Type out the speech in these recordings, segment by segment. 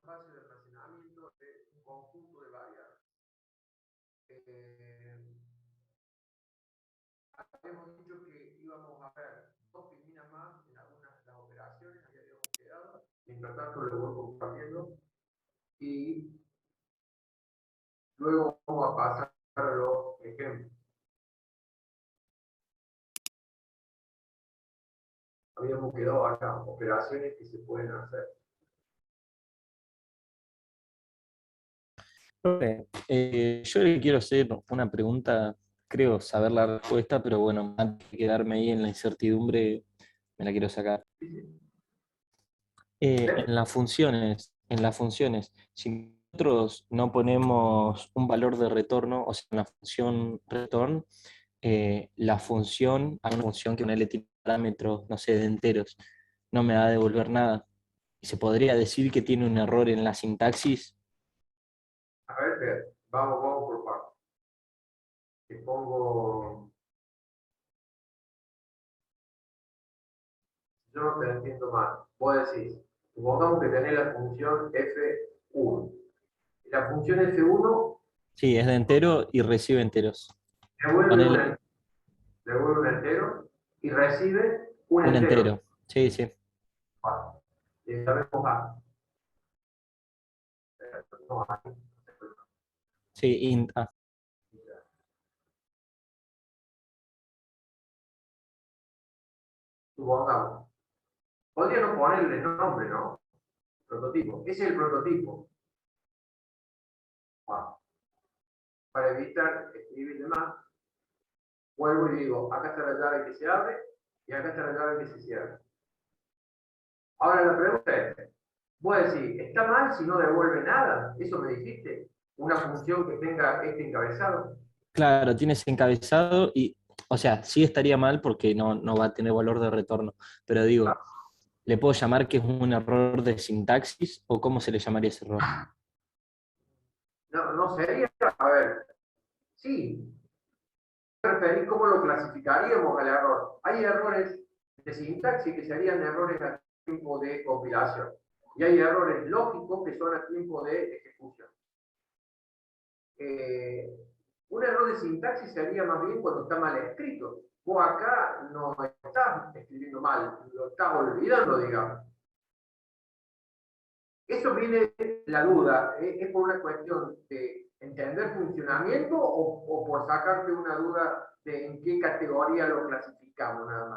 espacio de almacenamiento de un conjunto de variables. Habíamos dicho que íbamos a ver dos filinas más en algunas de las operaciones, ahí habíamos quedado. Mientras tanto lo voy compartiendo y luego vamos a pasar a los ejemplos. Habíamos quedado acá, operaciones que se pueden hacer. Yo le quiero hacer una pregunta, creo saber la respuesta, pero bueno, antes de quedarme ahí en la incertidumbre, me la quiero sacar. En las funciones, si nosotros no ponemos un valor de retorno, o sea, en la función return, la función, hay una función que le tiene parámetros, no sé, de enteros, no me va a devolver nada. Y se podría decir que tiene un error en la sintaxis. A ver, vamos por partes. Te pongo. Yo no te entiendo mal. Vos decís, supongamos que tenés la función f1. Y la función f1 Sí, es de entero y recibe enteros. devuelve Ponele devuelve un entero y recibe un un entero. entero. Sí, sí. Vale. Y sabemos A. No, A. Sí, int A. Supongamos. Podría no ponerle nombre, ¿no? Prototipo. Ese es el prototipo. Vale. Para evitar escribir de más, vuelvo y digo, acá está la llave que se abre y acá está la llave que se cierra. Ahora la pregunta es, vos decís, ¿está mal si no devuelve nada? ¿Eso me dijiste? ¿Una función que tenga este encabezado? Claro, tiene ese encabezado y, o sea, sí estaría mal porque no va a tener valor de retorno. Pero digo, ¿le puedo llamar que es un error de sintaxis o cómo se le llamaría ese error? No, no sería, a ver, sí, referir cómo lo clasificaríamos al error. Hay errores de sintaxis que serían errores a tiempo de compilación y hay errores lógicos que son a tiempo de ejecución. Un error de sintaxis sería más bien cuando está mal escrito. Vos acá no estás escribiendo mal, lo estás olvidando, digamos. Eso viene la duda, ¿es por una cuestión de entender funcionamiento o por sacarte una duda de en qué categoría lo clasificamos nada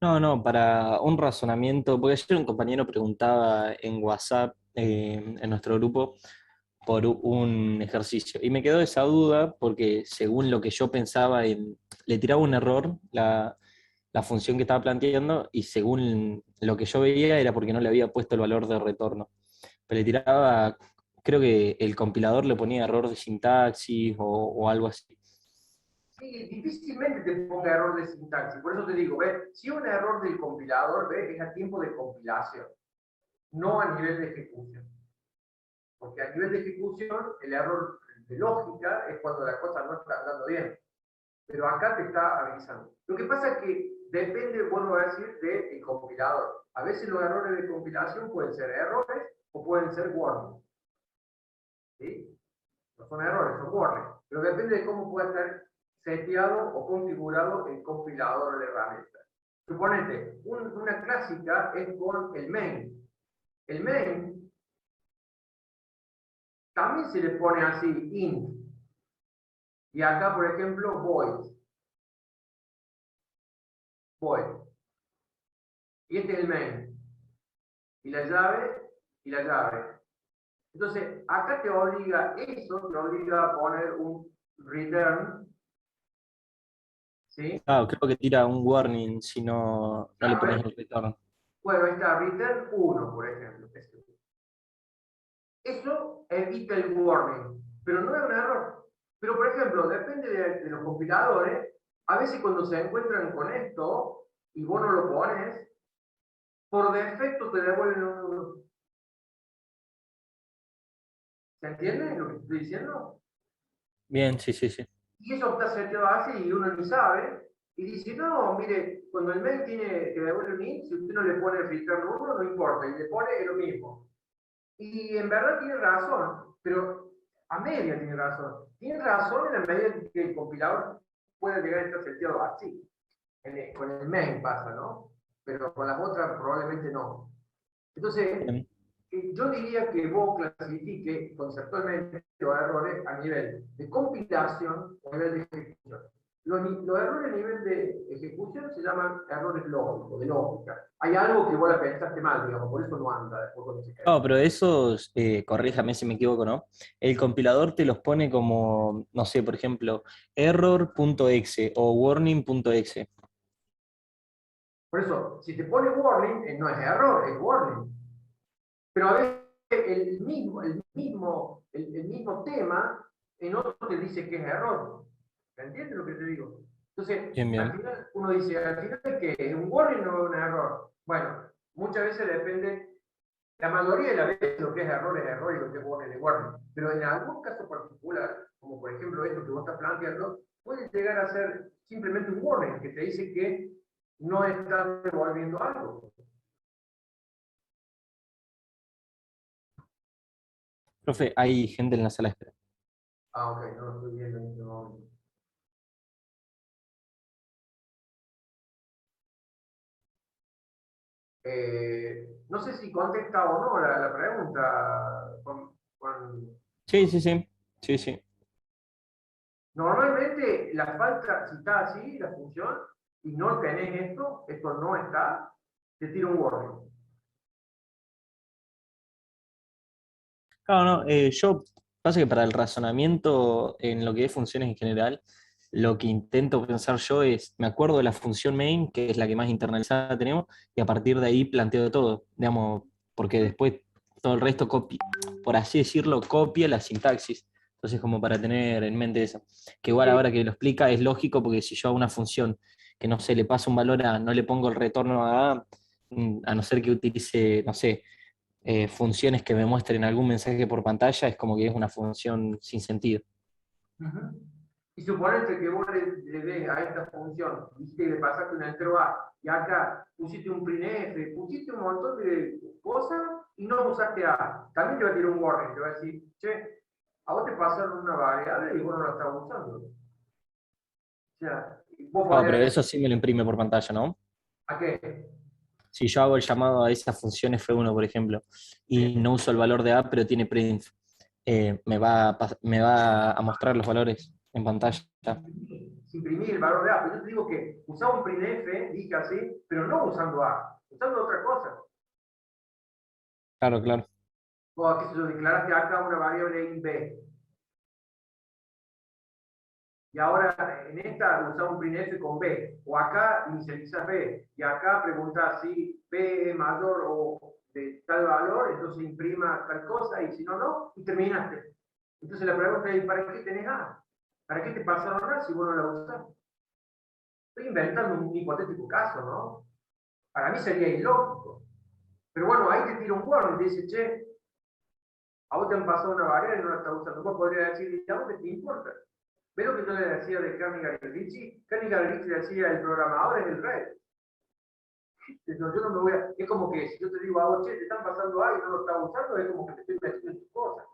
más? No, para un razonamiento, porque ayer un compañero preguntaba en WhatsApp, en nuestro grupo, por un ejercicio. Y me quedó esa duda porque según lo que yo pensaba, le tiraba un error la función que estaba planteando y según lo que yo veía era porque no le había puesto el valor de retorno. Pero le tiraba, creo que el compilador le ponía error de sintaxis o algo así. Sí, difícilmente te ponga error de sintaxis. Por eso te digo, ¿ves? Si un error del compilador, ¿ves? Es a tiempo de compilación, no a nivel de ejecución. Porque a nivel de ejecución, el error de lógica es cuando la cosa no está andando bien. Pero acá te está avisando. Lo que pasa es que depende, vuelvo a decir, del compilador. A veces los errores de compilación pueden ser errores o pueden ser warnings. ¿Sí? No son errores, son warnings. Pero depende de cómo pueda estar seteado o configurado el compilador o la herramienta. Suponete, una clásica es con el main. El main también se le pone así, int. Y acá, por ejemplo, void. Void. Y este es el main. Y la llave, y la llave. Entonces, acá te obliga, eso te obliga a poner un return, ¿sí? Claro, creo que tira un warning si no le A pones ver, el retorno. bueno, ahí está, return 1, por ejemplo. Eso evita el warning, pero no es un error. Pero, por ejemplo, depende de los compiladores, a veces cuando se encuentran con esto y vos no lo pones, por defecto te devuelven un... ¿Se entiende lo que estoy diciendo? Bien, sí, sí, sí. Y eso está seteado así y uno ni sabe. Y dice, no, mire, cuando el mail tiene que devolver un int, si usted no le pone el return 1, no importa, y le pone lo mismo. Y en verdad tiene razón, pero a media tiene razón. Tiene razón en la medida en que el compilador puede llegar a estar seteado así. Con el main pasa, ¿no? Pero con las otras probablemente no. Entonces, Bien. yo diría que vos clasifique conceptualmente los errores a nivel de compilación o a nivel de ejecución. Los errores a nivel de ejecución se llaman errores lógicos, de lógica. Hay algo que vos la pensaste mal, digamos, por eso no anda después cuando se cae. No, pero esos, corríjame si me equivoco, ¿no? El compilador te los pone como, no sé, por ejemplo, error.exe o warning.exe. Por eso, si te pone warning, no es error, es warning. Pero a veces el mismo tema en otro te dice que es error. ¿Me entiendes lo que te digo? Entonces, Bien, al bien. final, uno dice, al final que es un warning no es un error. Bueno, muchas veces depende, la mayoría de las veces lo que es error y lo que es warning es warning. Pero en algún caso particular, como por ejemplo esto que vos estás planteando, puede llegar a ser simplemente un warning que te dice que no estás devolviendo algo. Profe, hay gente en la sala de espera. Ah, ok, no lo estoy viendo en este momento. No sé si contesta o no la pregunta. Sí, sí, sí. Sí, sí. Normalmente la falta, si está así, la función, y no tenés esto no está, te tira un warning. Claro, no, yo pasa que para el razonamiento en lo que es funciones en general, lo que intento pensar yo es, me acuerdo de la función main, que es la que más internalizada tenemos, y a partir de ahí planteo todo, digamos, porque después todo el resto copia, por así decirlo, copia la sintaxis. Entonces, como para tener en mente eso. Que Es igual ahora que, que lo explica es lógico, porque si yo a una función que no sé, le paso un valor a, no le pongo el retorno a no ser que utilice, no sé, funciones que me muestren algún mensaje por pantalla, es como que es una función sin sentido. uh-huh. Y suponete que vos le des a esta función, viste, le pasaste una entero A, y acá pusiste un printf, pusiste un montón de cosas y no usaste A. También te va a tirar un warning, te va a decir, che, a vos te pasaron una variable y vos no la estás usando. O sea, vos Claro, pero podrías eso decir, sí me lo imprime por pantalla, ¿no? ¿a qué? Si yo hago el llamado a esa función F1, por ejemplo, y Sí. no uso el valor de A, pero tiene print, me va a mostrar los valores en pantalla. Imprimir el valor de A. Pero yo te digo que usaba un printf, dije así, pero no usando A, usando otra cosa. Claro, claro. O qué sé yo, declaraste acá una variable i b. Y ahora en esta usamos un printf con b. O acá inicializas b. Y acá preguntas si b es mayor o de tal valor, entonces imprima tal cosa, y si no, no, y terminaste. Entonces la pregunta es, ¿para qué tenés A? ¿Para qué te pasaron A si vos no la usás? Estoy inventando un hipotético caso, ¿no? Para mí sería ilógico. Pero bueno, ahí te tira un warning, te dice, che, a vos te han pasado una variable y no la estás usando. Vos podrías decir, ¿y a vos qué te importa? ¿Ves lo que yo le decía de Kanigar y Richie? Kanigar y Richie le decía, el programador es el rey. Entonces, yo no me voy a... Es como que si yo te digo a vos, che, te están pasando algo y no lo estás usando, es como que te estoy metiendo en tus cosas.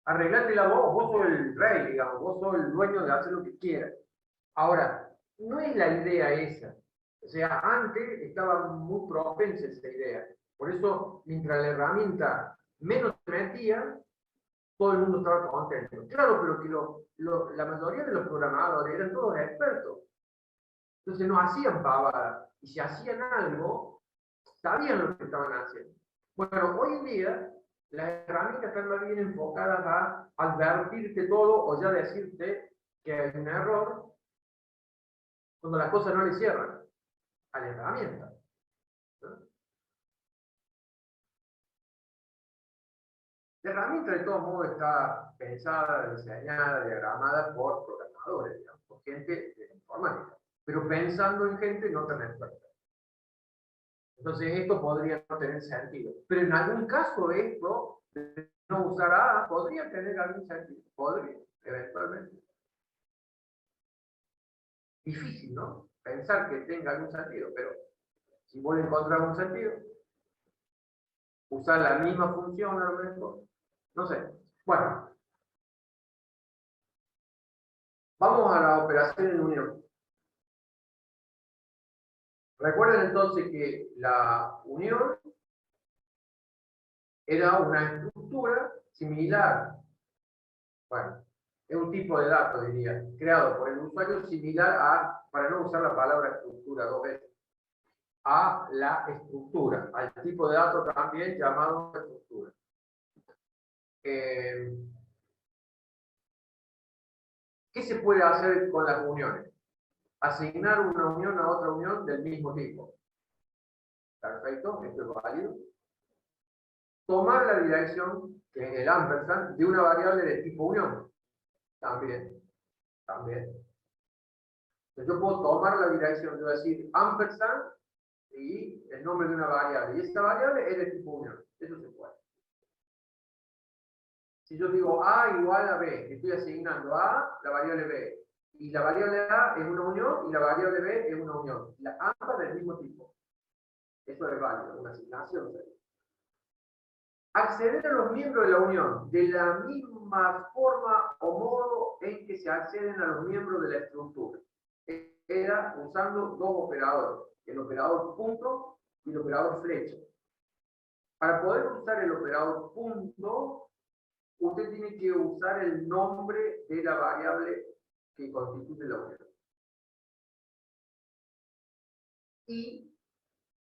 Arreglátela vos sos el rey, digamos, vos sos el dueño de hacer lo que quieras. Ahora, no es la idea esa. O sea, antes estaba muy propensa esa idea. Por eso, mientras la herramienta menos se metía, todo el mundo estaba contento. Claro, pero que la mayoría de los programadores eran todos expertos. Entonces no hacían pavadas. Y si hacían algo, sabían lo que estaban haciendo. Bueno, hoy en día las herramientas están más bien enfocadas a advertirte todo o ya decirte que hay un error cuando las cosas no le cierran a la herramienta, ¿no? La herramienta de todos modos está pensada, diseñada, diagramada por programadores, digamos, por gente de informática, pero pensando en gente no tan experta. Entonces esto podría no tener sentido. Pero en algún caso esto de no usar A podría tener algún sentido. Podría, eventualmente. Difícil, ¿no? Pensar que tenga algún sentido, pero si vos le encontrás un sentido. usar la misma función a lo mejor. No sé. Bueno, vamos a la operación en unión. Recuerden entonces que la unión era una estructura similar, bueno, es un tipo de dato, diría, creado por el usuario similar a, para no usar la palabra estructura dos veces, a la estructura, al tipo de dato también llamado estructura. ¿Qué se puede hacer con las uniones? Asignar una unión a otra unión del mismo tipo. Perfecto, esto es válido. Tomar la dirección, que es el ampersand, de una variable de tipo unión. También. Entonces yo puedo tomar la dirección, yo voy a decir ampersand y el nombre de una variable. Y esta variable es de tipo unión. Eso se puede. Si yo digo A igual a B, estoy asignando a la variable B. Y la variable A es una unión y la variable B es una unión. Ambas del mismo tipo. Eso es válido, una asignación. Acceder a los miembros de la unión de la misma forma o modo en que se acceden a los miembros de la estructura. Era usando dos operadores, el operador punto y el operador flecha. Para poder usar el operador punto, usted tiene que usar el nombre de la variable que constituye la unión. Y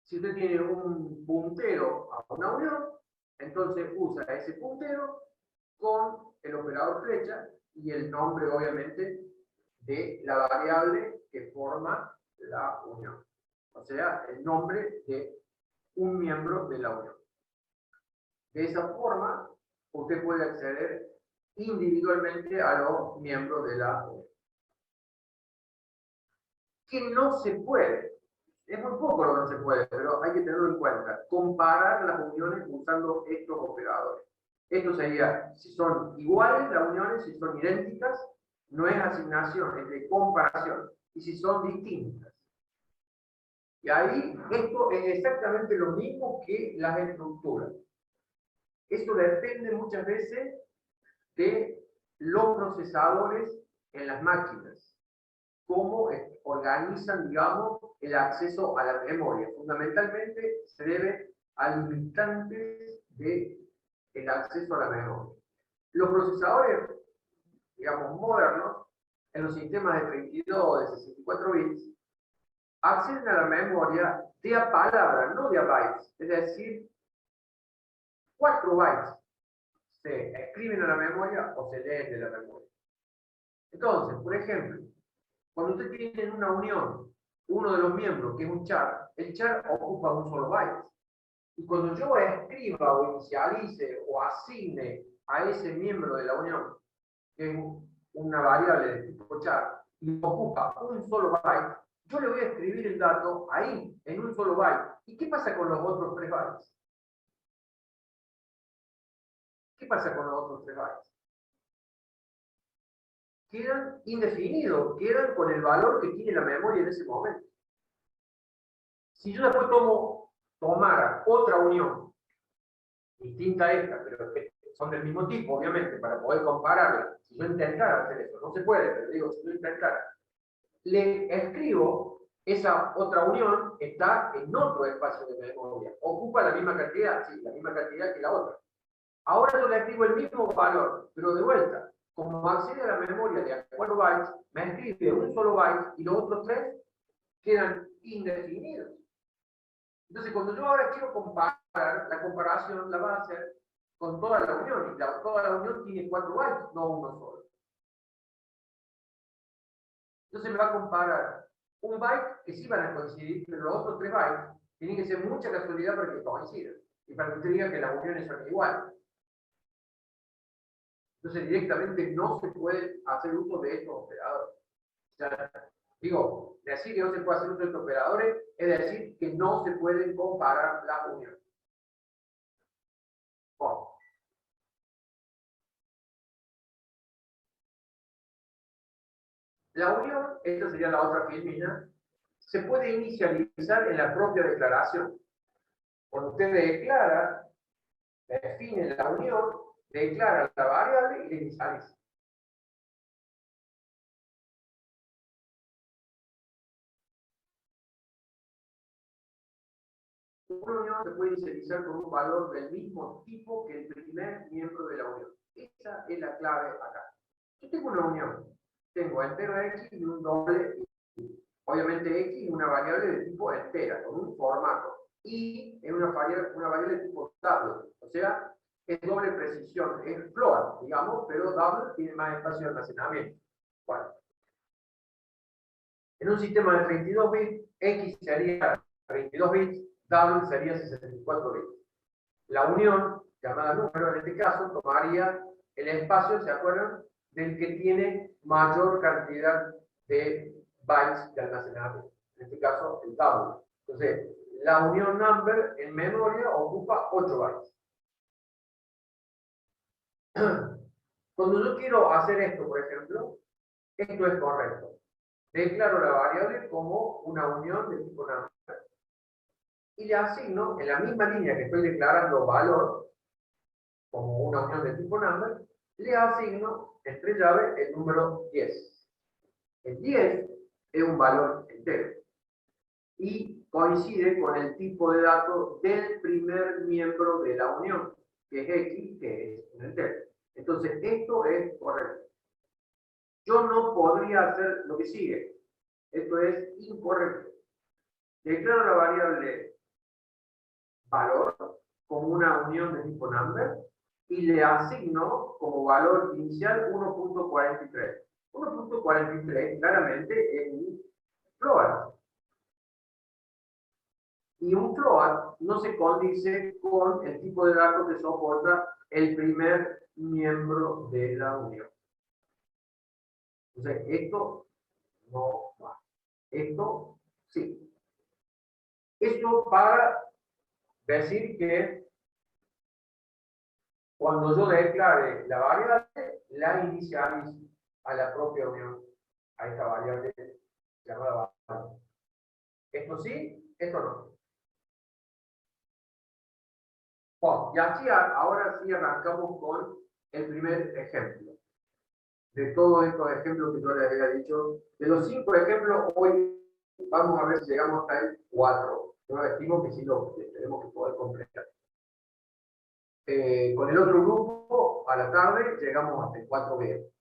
si usted tiene un puntero a una unión, entonces usa ese puntero con el operador flecha y el nombre, obviamente, de la variable que forma la unión. O sea, el nombre de un miembro de la unión. De esa forma, usted puede acceder individualmente a los miembros de la unión. Que no se puede. Es muy poco lo que no se puede, pero hay que tenerlo en cuenta. Comparar las uniones usando estos operadores. Esto sería, si son iguales las uniones, si son idénticas, no es asignación, es de comparación. Y si son distintas. Y ahí, esto es exactamente lo mismo que las estructuras. Esto depende muchas veces de los procesadores en las máquinas. Cómo organizan, digamos, el acceso a la memoria. Fundamentalmente se debe a limitantes del acceso a la memoria. Los procesadores, digamos, modernos, en los sistemas de 32 o de 64 bits, acceden a la memoria de a palabra, no de a bytes. Es decir, 4 bytes se escriben a la memoria o se leen de la memoria. Entonces, por ejemplo, cuando usted tiene una unión, uno de los miembros, que es un char, el char ocupa un solo byte. Y cuando yo escriba o inicialice o asigne a ese miembro de la unión, que es una variable de tipo char, y ocupa un solo byte, yo le voy a escribir el dato ahí, en un solo byte. ¿Y qué pasa con los otros 3 bytes? ¿Qué pasa con los otros 3 bytes? Quedan indefinidos, quedan con el valor que tiene la memoria en ese momento. Si yo después tomara otra unión, distinta a esta, pero que son del mismo tipo, obviamente, para poder compararla, si yo intentara hacer eso, no se puede, pero digo, si yo intentara, le escribo esa otra unión, está en otro espacio de memoria, ocupa la misma cantidad, sí, la misma cantidad que la otra. Ahora yo le escribo el mismo valor, pero de vuelta, como accede a la memoria de 4 bytes, me escribe un solo byte y los otros 3 quedan indefinidos. Entonces, cuando yo ahora quiero comparar, la comparación la va a hacer con toda la unión, y toda la unión tiene 4 bytes, no uno solo. Entonces me va a comparar un byte que sí van a coincidir, pero los otros 3 bytes tienen que ser mucha casualidad para que coincidan, y para que usted diga que las uniones son iguales. Entonces directamente no se puede hacer uso de estos operadores. O sea, digo, decir que no se puede hacer uso de estos operadores es decir que no se pueden comparar las uniones. Bueno. La unión, esta sería la otra filmina, se puede inicializar en la propia declaración. Cuando usted declara define la unión, declara la variable y la inicializa. Una unión se puede inicializar con un valor del mismo tipo que el primer miembro de la unión. Esa es la clave acá. Yo tengo una unión, tengo entero x y un doble y. Obviamente x es una variable de tipo entera, con un formato. Y es una variable de tipo double, o sea, es doble precisión, es float, digamos, pero double tiene más espacio de almacenamiento. Bueno, en un sistema de 32 bits, x sería 32 bits, double sería 64 bits. La unión, llamada número en este caso, tomaría el espacio, ¿se acuerdan? Del que tiene mayor cantidad de bytes de almacenamiento. En este caso, el double. Entonces, la unión number en memoria ocupa 8 bytes. Cuando yo quiero hacer esto, por ejemplo, esto es correcto. Declaro la variable como una unión de tipo number. Y le asigno, en la misma línea que estoy declarando valor, como una unión de tipo number, le asigno, entre llave, el número 10. El 10 es un valor entero. Y coincide con el tipo de dato del primer miembro de la unión, que es X, que es un entero. Entonces, esto es correcto. Yo no podría hacer lo que sigue. Esto es incorrecto. Declaro la variable valor como una unión de tipo number y le asigno como valor inicial 1.43. 1.43 claramente es un float. Y un float no se condice con el tipo de datos que soporta el primer miembro de la unión. Entonces, esto no va. Esto sí. Esto para decir que cuando yo declare la variable, la inicializo a la propia unión, a esta variable llamada valor. Esto sí, esto no. Bueno, y aquí ahora sí arrancamos con el primer ejemplo. De todos estos ejemplos que yo les había dicho, de los 5 ejemplos, hoy vamos a ver si llegamos hasta el 4. Yo estimo que sí lo tenemos que poder completar. Con el otro grupo, a la tarde, llegamos hasta el 4B.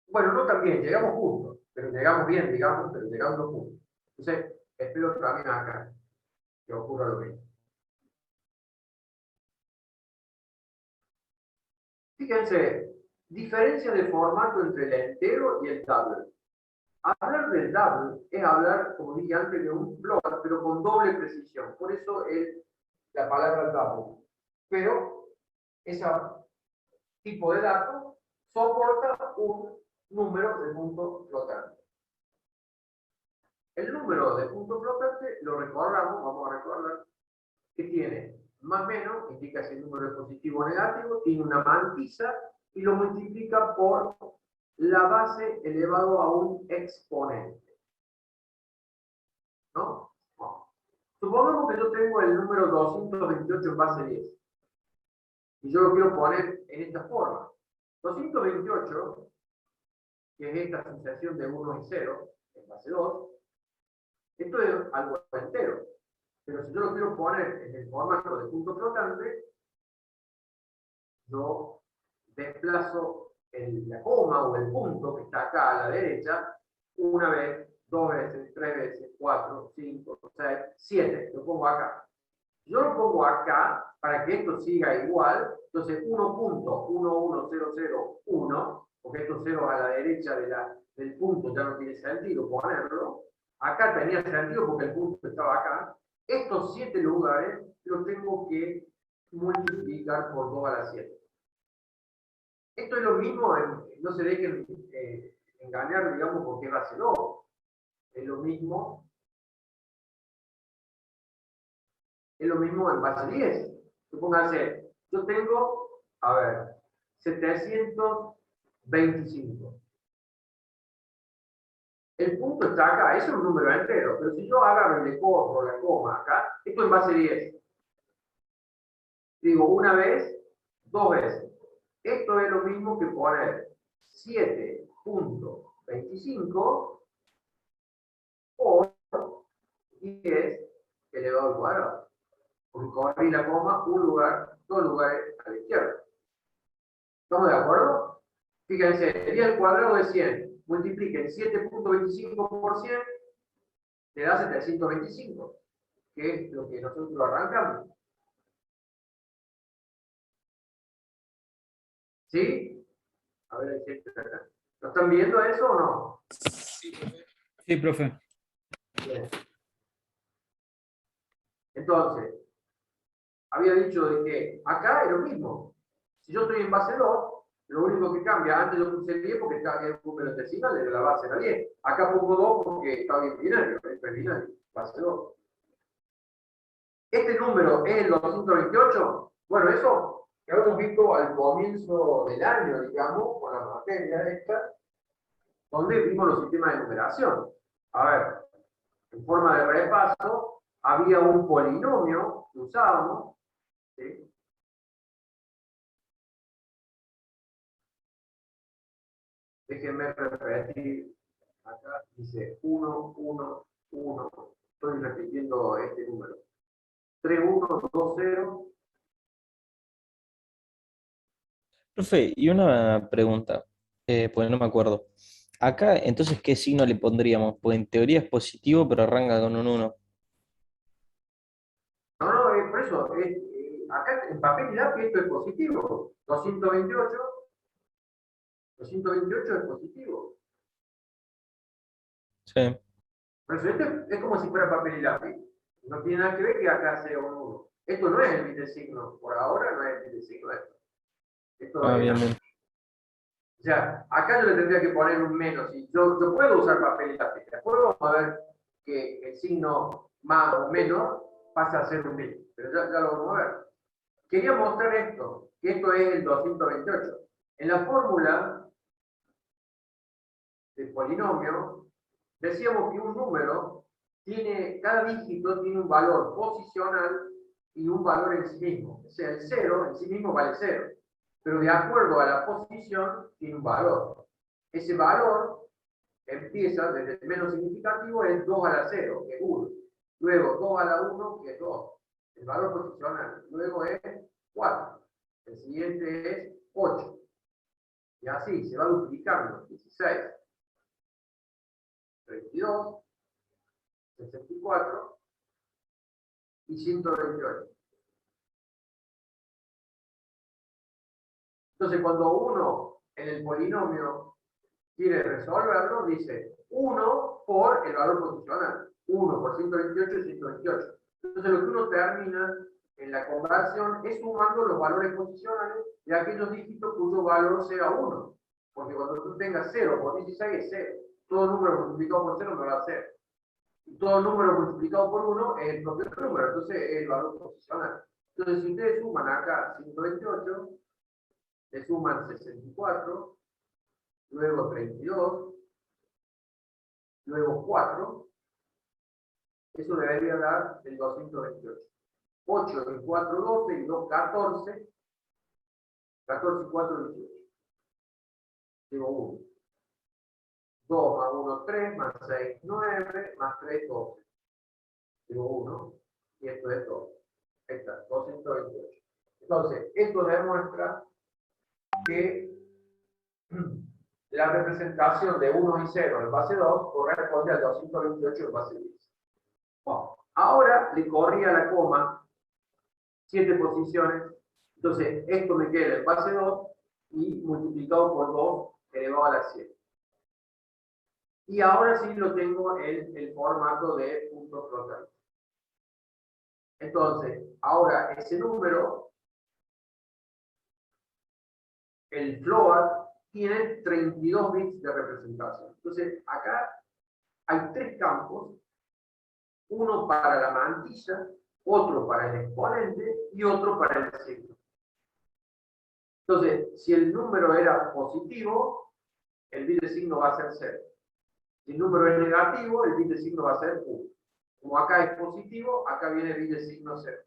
Bueno, no tan bien, llegamos juntos, pero llegamos bien, digamos, pero llegando juntos. Entonces, espero también acá que ocurra lo mismo. Fíjense, diferencia de formato entre el entero y el double. Hablar del double es hablar, como dije antes, de un float, pero con doble precisión. Por eso es la palabra double. Pero ese tipo de dato soporta un número de puntos flotantes. El número de puntos flotantes lo recordamos, vamos a recordar, que tiene más o menos, indica si el número es positivo o negativo, tiene una mantisa y lo multiplica por la base elevado a un exponente. ¿No? Bueno, supongamos que yo tengo el número 228 en base 10 y yo lo quiero poner en esta forma. 228, que es esta sucesión de 1 y 0 en base 2, esto es algo entero. Pero si yo lo quiero poner en el formato de punto flotante, yo desplazo la coma o el punto que está acá a la derecha, una vez, 2 veces, 3 veces, 4, 5, 6, 7, lo pongo acá. Yo lo pongo acá para que esto siga igual, entonces 1.11001, porque estos ceros a la derecha del punto ya no tiene sentido ponerlo. Acá tenía sentido porque el punto estaba acá. Estos 7 lugares los tengo que multiplicar por 2 a la 7. Esto es lo mismo, no se dejen engañar, digamos, porque es base 2. Es lo mismo en base 10. Supóngase, yo tengo, a ver, 725. El punto está acá, eso es un número entero, pero si yo agarro y le corro la coma acá, esto es en base 10. Digo una vez, dos veces. Esto es lo mismo que poner 7.25 por 10 elevado al cuadrado. Porque corrí la coma un lugar, dos lugares a la izquierda. ¿Estamos de acuerdo? Fíjense, 10 al cuadrado de 100. Multipliquen 7.25 por 100, te da 725, que es lo que nosotros arrancamos. ¿Sí? A ver, ¿lo están viendo eso o no? Sí, profe. Bien. Entonces, había dicho de que acá es lo mismo. Si yo estoy en base 2, lo único que cambia, antes yo puse 10 porque estaba bien un número decimal, de la base era 10. Acá pongo 2 porque está bien binario, es binario, base 2. Este número es el 228. Bueno, eso que habíamos visto al comienzo del año, digamos, con la materia esta, donde vimos los sistemas de numeración. A ver, en forma de repaso, había un polinomio que usábamos, ¿sí? Déjenme repetir, acá dice 1, 1, 1, estoy repitiendo este número, 3, 1, 2, 0. Profe, y una pregunta, pues no me acuerdo. Acá, entonces, ¿qué signo le pondríamos? Pues en teoría es positivo, pero arranca con un 1. No, no, por eso, acá en papel y lápiz esto es positivo, 228 es positivo. Sí. Por eso esto es como si fuera papel y lápiz. No tiene nada que ver que acá sea un 1. Esto no es el bit de signo, por ahora no es el bit de signo esto. Esto Ah, es bien, bien. O sea, acá yo le tendría que poner un menos. Y yo puedo usar papel y lápiz. Después vamos a ver que el signo más o menos pasa a ser un menos. Pero ya lo vamos a ver. Quería mostrar esto, que esto es el 228. En la fórmula del polinomio, decíamos que un número cada dígito tiene un valor posicional y un valor en sí mismo. O sea, el 0 en sí mismo vale 0. Pero de acuerdo a la posición tiene un valor. Ese valor empieza desde el menos significativo, es 2 a la 0, que es 1. Luego 2 a la 1, que es 2. El valor posicional. Luego es 4. El siguiente es 8. Y así se va duplicando. 16, 32, 64 y 128. Entonces, cuando uno en el polinomio quiere resolverlo, dice 1 por el valor posicional. 1 por 128 y 128. Entonces, lo que uno termina en la conversión es sumando los valores posicionales de aquellos dígitos cuyo valor sea 1. Porque cuando tú tengas 0 por 16 es 0. Todo número multiplicado por 0 me va a ser. Y todo número multiplicado por 1 es el propio número. Entonces, es el valor posicional. Entonces, si ustedes suman acá 128, le suman 64, luego 32, luego 4, eso debería dar el 228. 8 y 4, 12 y 2, 14, 14 y 4, 18. Digo 1. 2 más 1, 3, más 6, 9, más 3, 12. Digo 1, y esto es 2. Ahí está, 228. Entonces, esto demuestra que la representación de 1 y 0 en base 2 corresponde al 228 en base 10. Bueno, ahora le corría la coma 7 posiciones. Entonces, esto me queda en base 2 y multiplicado por 2 elevado a la 7. Y ahora sí lo tengo en el formato de puntos flotantes. Entonces, ahora ese número, el float, tiene 32 bits de representación. Entonces, acá hay 3 campos, uno para la mantilla, otro para el exponente y otro para el signo. Entonces, si el número era positivo, el bit de signo va a ser 0. Si el número es negativo, el bit de signo va a ser 1. Como acá es positivo, acá viene el bit de signo 0.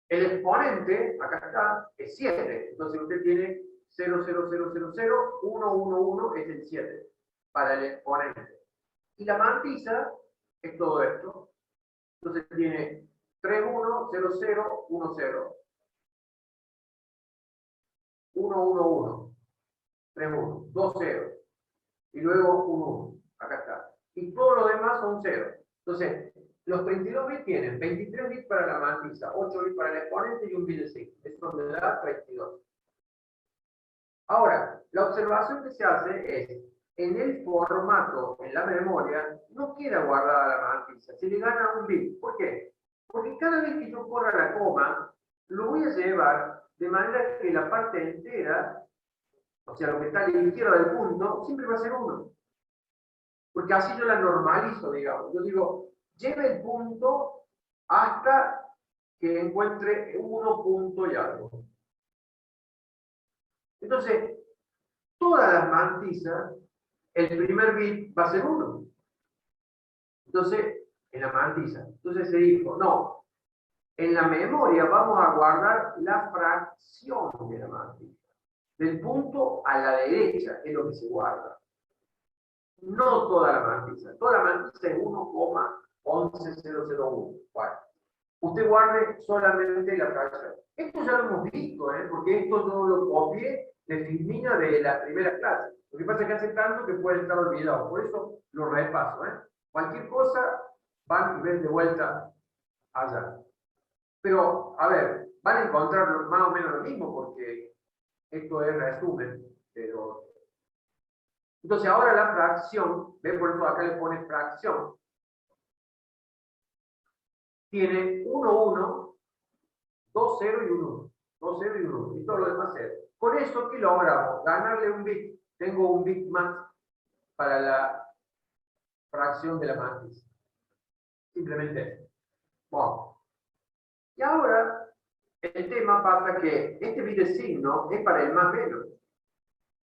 El exponente, acá está, es 7. Entonces usted tiene 0, 0, 0, 0, 0, 1, 1, 1 es el 7 para el exponente. Y la mantisa es todo esto. Entonces tiene 3, 1, 0, 0, 1, 0. 1, 1, 1. 3, 1. 2, 0. Y luego 1, 1. Acá está. Y todo lo demás son 0. Entonces, los 32 bits tienen 23 bits para la mantisa, 8 bits para el exponente y un bit de signo. Eso me da 32. Ahora, la observación que se hace es, en el formato, en la memoria, no queda guardada la mantisa, se le gana un bit. ¿Por qué? Porque cada vez que yo corra la coma, lo voy a llevar de manera que la parte entera, o sea, lo que está a la izquierda del punto, siempre va a ser 1. Porque así yo la normalizo, digamos. Yo digo, lleve el punto hasta que encuentre 1 punto y algo. Entonces, todas las mantisas, el primer bit va a ser 1. Entonces, en la mantisa. Entonces se dijo, no, en la memoria vamos a guardar la fracción de la mantisa. Del punto a la derecha es lo que se guarda. No toda la mantisa. Toda la mantisa es 1,11001. Bueno, usted guarde solamente la fracción. Esto ya lo hemos visto, porque esto yo lo copié de Filmina de la primera clase. Lo que pasa es que hace tanto que puede estar olvidado. Por eso lo repaso. Cualquier cosa, van y ven de vuelta allá. Pero, a ver, van a encontrar más o menos lo mismo, porque esto es resumen, pero... Entonces ahora la fracción, ¿ven? Por eso acá le pone fracción. Tiene 1, 1, 2, 0 y 1. 2, 0 y 1. Y todo lo demás 0. Con eso, ¿qué logramos? Ganarle un bit. Tengo un bit más para la fracción de la matriz. Simplemente eso. Bueno. Y ahora, el tema pasa que este bit de signo es para el más menos.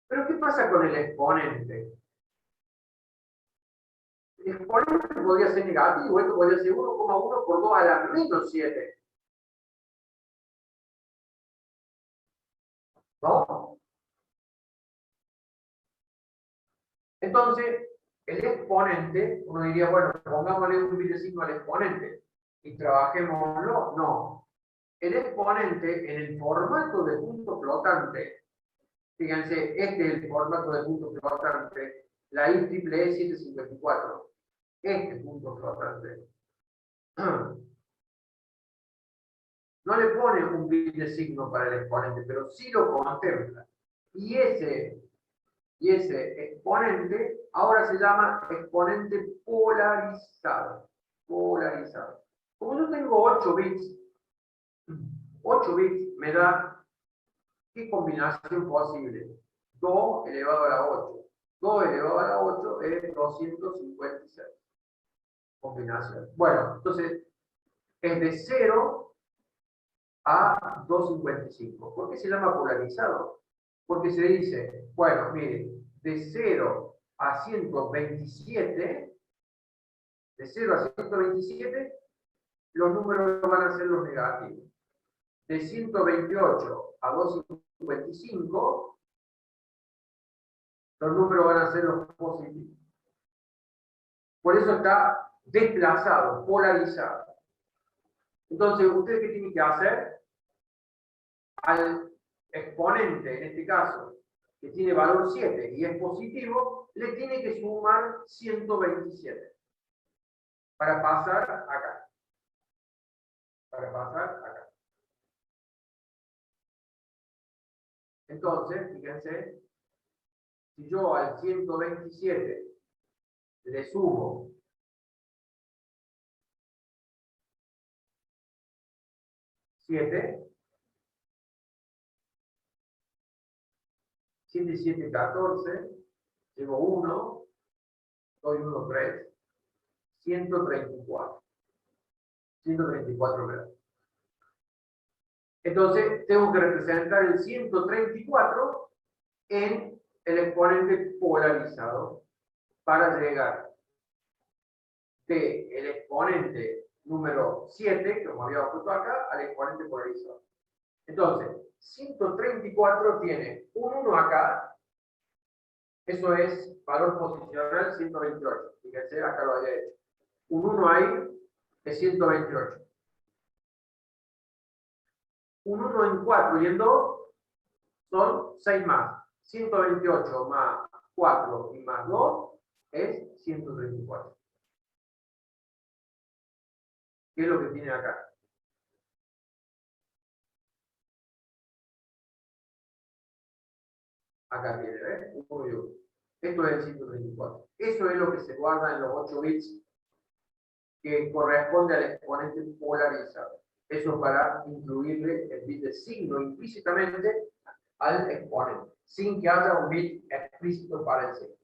Pero ¿qué pasa con el exponente? El exponente podría ser negativo, esto podría ser 1,1 por 2 a la menos 7. ¿No? Entonces, el exponente, uno diría, bueno, pongámosle un bit de signo al exponente y trabajémoslo. No. El exponente en el formato de punto flotante, fíjense, este es el formato de punto flotante, la IEEE 754. Este punto flotante. No le pone un bit de signo para el exponente, pero sí lo contempla. Y ese exponente ahora se llama exponente polarizado. Polarizado. Como yo tengo 8 bits, 8 bits me da, ¿qué combinación posible? 2 elevado a la 8. 2 elevado a la 8 es 256. Combinación. Bueno, entonces es de 0 a 255. ¿Por qué se llama polarizado? Porque se dice, bueno, mire, de 0 a 127, de 0 a 127, los números van a ser los negativos. De 128 a 255, los números van a ser los positivos. Por eso está desplazado, polarizado. Entonces, ¿usted qué tiene que hacer? Al exponente, en este caso, que tiene valor 7 y es positivo, le tiene que sumar 127 para pasar acá. Para pasar acá. Entonces, fíjense, si yo al 127 le sumo 7, 7 y 7, 14, llevo 1, doy 1, 3, 134. 134 grados. Entonces, tengo que representar el 134 en el exponente polarizado para llegar del exponente número 7, que como habíamos puesto acá, al exponente polarizado. Entonces, 134 tiene un 1 acá, eso es valor posicional 128. Fíjense, acá lo había hecho. Un 1 ahí es 128. Un 1 en 4 y en 2 son 6 más. 128 más 4 y más 2 es 134. ¿Qué es lo que tiene acá? Acá tiene, ¿ves? 1 y 1. Esto es el 134. Eso es lo que se guarda en los 8 bits que corresponde al exponente polarizado. Eso para incluirle el bit de signo implícitamente al exponente, sin que haya un bit explícito para el signo.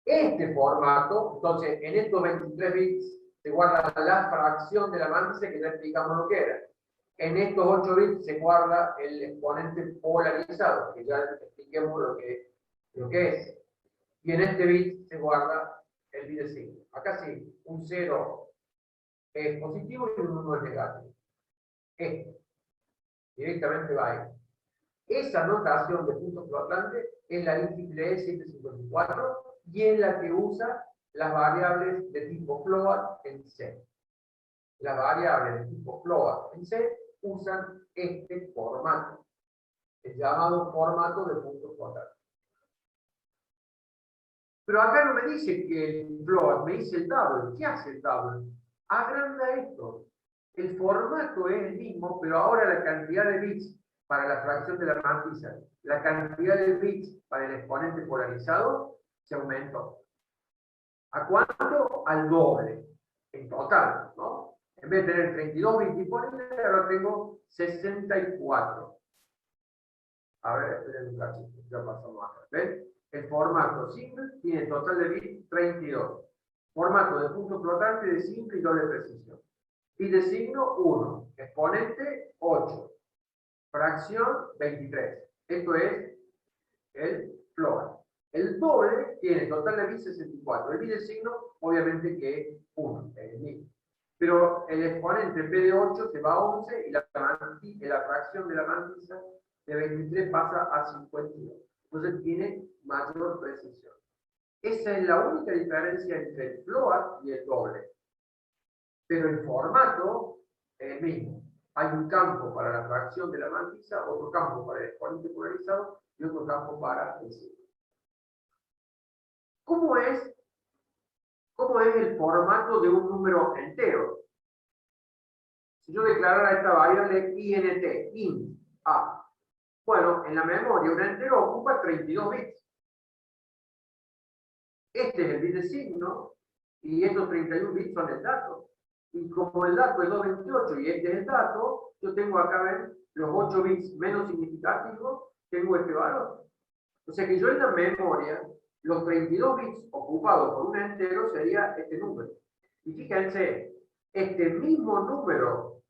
Este formato, entonces, en estos 23 bits se guarda la fracción de la matriz que ya explicamos lo que era. En estos 8 bits se guarda el exponente polarizado, que ya expliquemos lo que es. Y en este bit se guarda el bit de signo. Acá sí, un 0 es positivo y un 1 es negativo. Esto directamente va ahí. Esa notación de puntos flotantes es la IEEE 754 y es la que usa las variables de tipo float en C. Las variables de tipo float en C usan este formato, el llamado formato de puntos flotantes. Pero acá no me dice que el float, me dice el double. ¿Qué hace el double? Agranda esto. El formato es el mismo, pero ahora la cantidad de bits para la fracción de la matriz, la cantidad de bits para el exponente polarizado se aumentó. ¿A cuánto? Al doble, en total, ¿no? En vez de tener 32 bits disponibles, ahora tengo 64. A ver, esperen un cachito, ya pasamos acá. ¿Ven? El formato simple tiene total de bits 32. Formato de punto flotante de simple y doble precisión. Bit de signo 1, exponente 8, fracción 23. Esto es el float. El doble tiene total de bits 64. El bit de signo, obviamente que es 1, es el mismo. Pero el exponente en vez de 8 se va a 11 y la fracción de la matriz de 23 pasa a 52. Entonces tiene mayor precisión. Esa es la única diferencia entre el float y el doble. Pero el formato es el mismo. Hay un campo para la fracción de la matriz, otro campo para el exponente polarizado y otro campo para el signo. ¿Cómo es el formato de un número entero? Si yo declarara esta variable int, a, bueno, en la memoria un entero ocupa 32 bits. Este es el bit de signo y estos 31 bits son el dato. Y como el dato es 228 y este es el dato, yo tengo acá, ven, los 8 bits menos significativos, tengo este valor. O sea que yo en la memoria, los 32 bits ocupados por un entero sería este número. Y fíjense, este mismo número,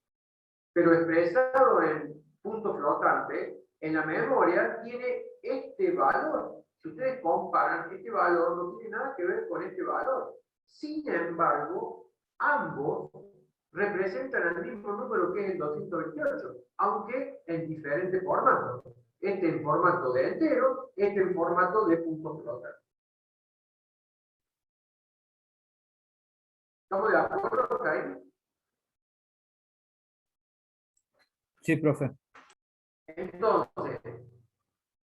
pero expresado en punto flotante, en la memoria tiene este valor. Si ustedes comparan, este valor no tiene nada que ver con este valor. Sin embargo, ambos representan el mismo número que es el 228, aunque en diferentes formatos. Este en formato de entero, este en formato de punto flotante. ¿Estamos de acuerdo, Kai? Sí, profe. Entonces,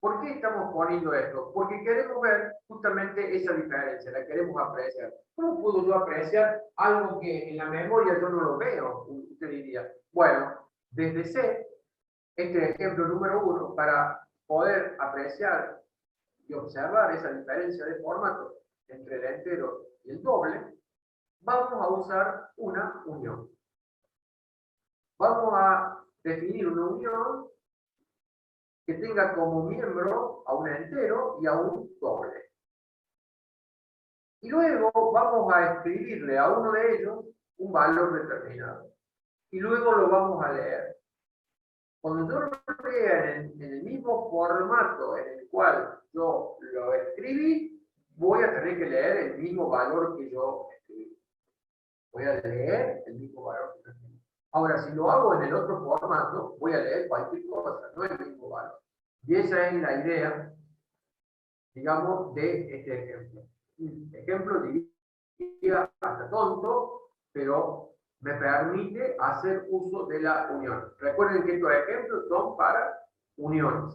¿por qué estamos poniendo esto? Porque queremos ver justamente esa diferencia, la queremos apreciar. ¿Cómo puedo yo apreciar algo que en la memoria yo no lo veo? Usted diría, bueno, desde C, este ejemplo número 1, para poder apreciar y observar esa diferencia de formato entre el entero y el doble, vamos a usar una unión. Vamos a definir una unión que tenga como miembro a un entero y a un doble. Y luego vamos a escribirle a uno de ellos un valor determinado. Y luego lo vamos a leer. Cuando yo lo lea en el mismo formato en el cual yo lo escribí, voy a tener que leer el mismo valor que yo escribí. Voy a leer el mismo valor que recibo. Ahora, si lo hago en el otro formato, voy a leer cualquier cosa, no el mismo valor. Y esa es la idea, digamos, de este ejemplo. Ejemplo, diría hasta tonto, pero me permite hacer uso de la unión. Recuerden que estos ejemplos son para uniones.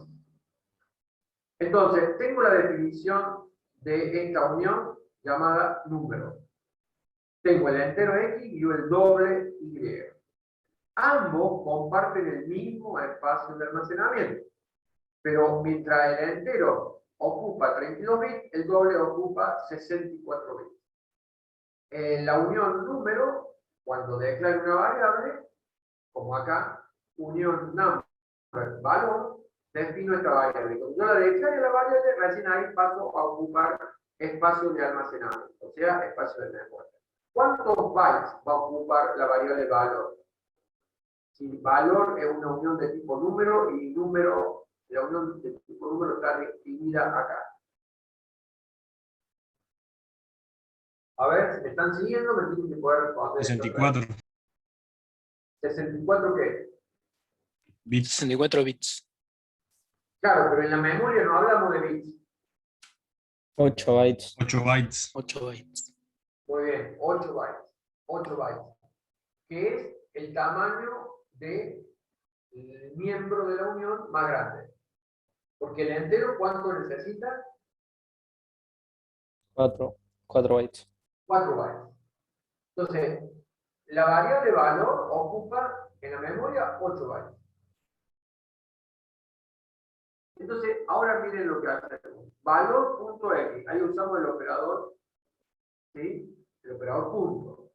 Entonces, tengo la definición de esta unión llamada número. Tengo el entero X y el doble Y. Ambos comparten el mismo espacio de almacenamiento, pero mientras el entero ocupa 32 bits, el doble ocupa 64 bits. En la unión número, cuando declaro una variable, como acá, unión number valor, defino esta variable. Cuando yo la declare la variable, recién ahí paso a ocupar espacio de almacenamiento, o sea, espacio de memoria. ¿Cuántos bytes va a ocupar la variable valor? Si valor es una unión de tipo número y número, la unión de tipo número está definida acá. A ver, si me están siguiendo, me tienen que poder responder. 64 ¿64 qué? bits. 64 bits. Claro, pero en la memoria no hablamos de bits. 8 bytes. 8 bytes. 8 bytes. Muy bien, 8 bytes. 8 bytes. Que es el tamaño del miembro de la unión más grande. Porque el entero, ¿cuánto necesita? 4 bytes. 4 bytes. Entonces, la variable valor ocupa en la memoria 8 bytes. Entonces, ahora miren lo que hacemos. Valor.x. Ahí usamos el operador, ¿sí? El operador punto.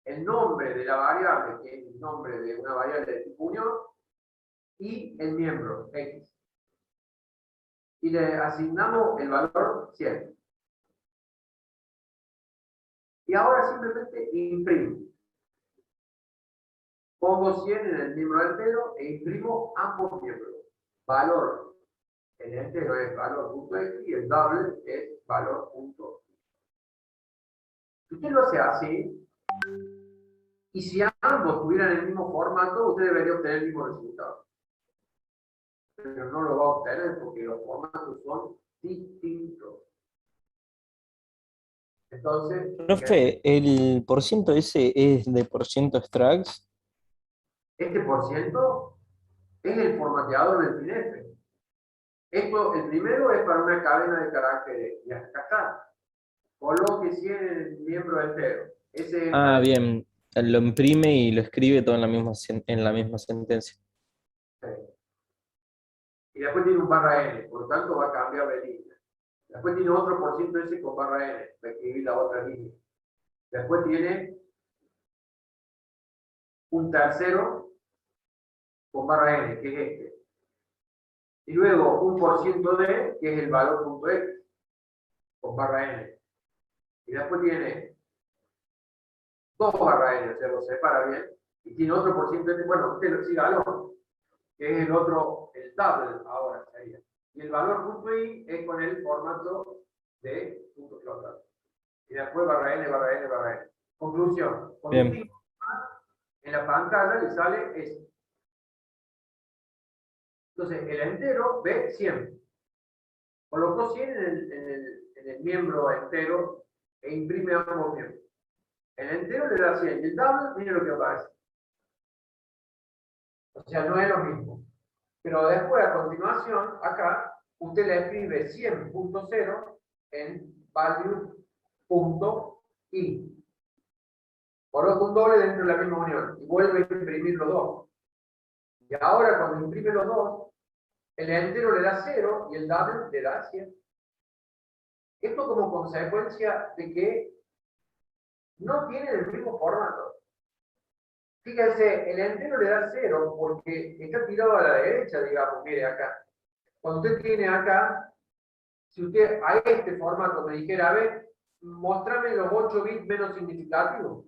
El nombre de la variable, que es el nombre de una variable de tipo unión, y el miembro, x. Y le asignamos el valor 100. Y ahora simplemente imprimo. Pongo 100 en el miembro entero e imprimo ambos miembros. Valor, el entero es valor.x y el doble es valor.y. Si usted lo hace así, y si ambos tuvieran el mismo formato, usted debería obtener el mismo resultado. Pero no lo va a obtener porque los formatos son distintos. Entonces, Profe, ¿el porciento ese es de porciento extracts? este porciento es el formateador del FINEF. Esto, el primero es para una cadena de caracteres. Y acá está. Coloque 100 en el miembro entero. Ese es Ah, bien. Lo imprime y lo escribe todo en la misma sentencia. y después tiene un barra n, por lo tanto va a cambiar de línea. Después tiene otro porciento ese con barra n, para escribir la otra línea. Después tiene un tercero con barra n, que es este. Y luego un porciento d, que es el valor.x, con barra n. Y después tiene dos barra n, o sea, lo separa bien. Y tiene otro porciento de, bueno, usted lo sigue valor, que es el otro, el double ahora sería. Y el valor.i es con el formato de punto flotar. Y después barra n, barra n, barra n. Conclusión. Cuando Bien. en la pantalla le sale esto. Entonces, el entero ve 100. Colocó 100 en el miembro entero e imprime ambos miembros. El entero le da 100 y el double, mire lo que aparece. O sea, no es lo mismo. Pero después, a continuación, acá, usted le escribe 100.0 en value.i. Coloca un doble dentro de la misma unión y vuelve a imprimir los dos. Y ahora, cuando imprime los dos, el entero le da 0 y el double le da 100. Esto como consecuencia de que no tienen el mismo formato. Fíjense, el entero le da 0 porque está tirado a la derecha, digamos, mire acá. Cuando usted tiene acá, si usted a este formato me dijera, a ver, mostrame los 8 bits menos significativos.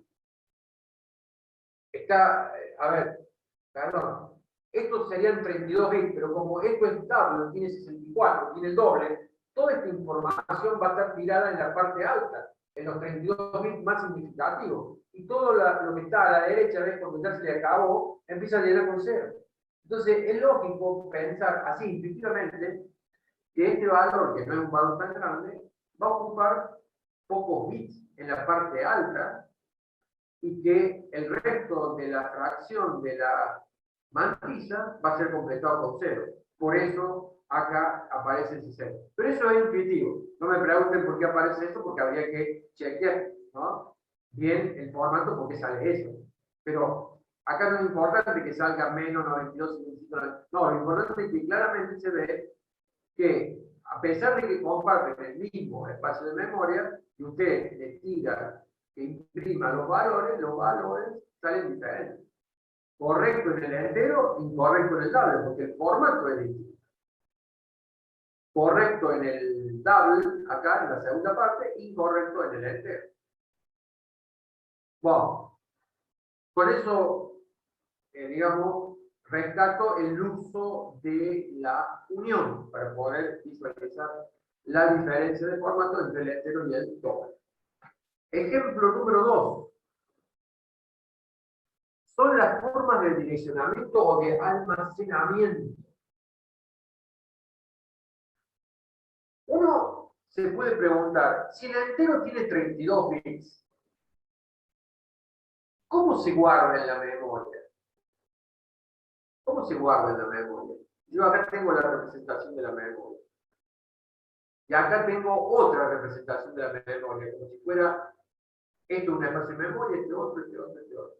Está, a ver, perdón, estos serían 32 bits, pero como esto es doble, tiene 64, tiene el doble, toda esta información va a estar tirada en la parte alta. en los 32 bits más significativos. Y todo lo que está a la derecha, ¿ves? Cuando ya se le acabó, empieza a llenar con 0. Entonces, es lógico pensar así intuitivamente que este valor, que no es un valor tan grande, va a ocupar pocos bits en la parte alta y que el resto de la fracción de la matriza va a ser completado con 0. Por eso acá aparece ese 0. Pero eso es intuitivo. No me pregunten por qué aparece eso, porque habría que chequear, ¿no? Bien el formato, por qué sale eso. Pero acá no es importante que salga menos 92, 55, no, lo importante es que claramente se ve que a pesar de que comparten el mismo espacio de memoria, y usted le tira que imprima los valores salen diferentes. Correcto en el entero, incorrecto en el double, porque el formato es distinto. Correcto en el double, acá en la segunda parte, incorrecto en el entero. Bueno, con eso, digamos, rescato el uso de la unión para poder visualizar la diferencia de formato entre el entero y el doble. Ejemplo número 2. Son las formas de direccionamiento o de almacenamiento. Uno se puede preguntar, si el entero tiene 32 bits, ¿cómo se guarda en la memoria? ¿Cómo se guarda en la memoria? Yo acá tengo la representación de la memoria. Y acá tengo otra representación de la memoria, como si fuera esto un espacio de memoria, este otro, este otro, este otro.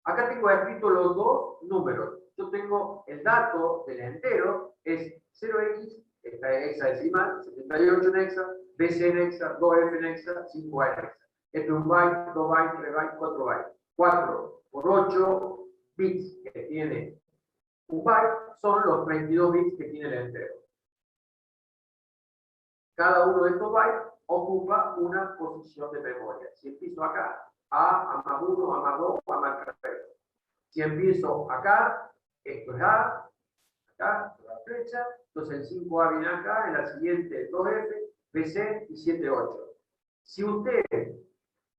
Acá tengo escrito los dos números. Yo tengo el dato del entero, es 0x, esta es hexadecimal, 78 en hexa, BC en hexa, 2F en hexa, 5A en hexa. Esto es un byte, 2 bytes, 3 bytes, 4 bytes. 4 por 8 bits que tiene un byte son los 32 bits que tiene el entero. Cada uno de estos bytes ocupa una posición de memoria. Si empiezo acá, A más 1, A más 2, A más 3. Si empiezo acá, esto es A, acá, la flecha, entonces el 5A viene acá, en la siguiente 2F, BC y 78. Si usted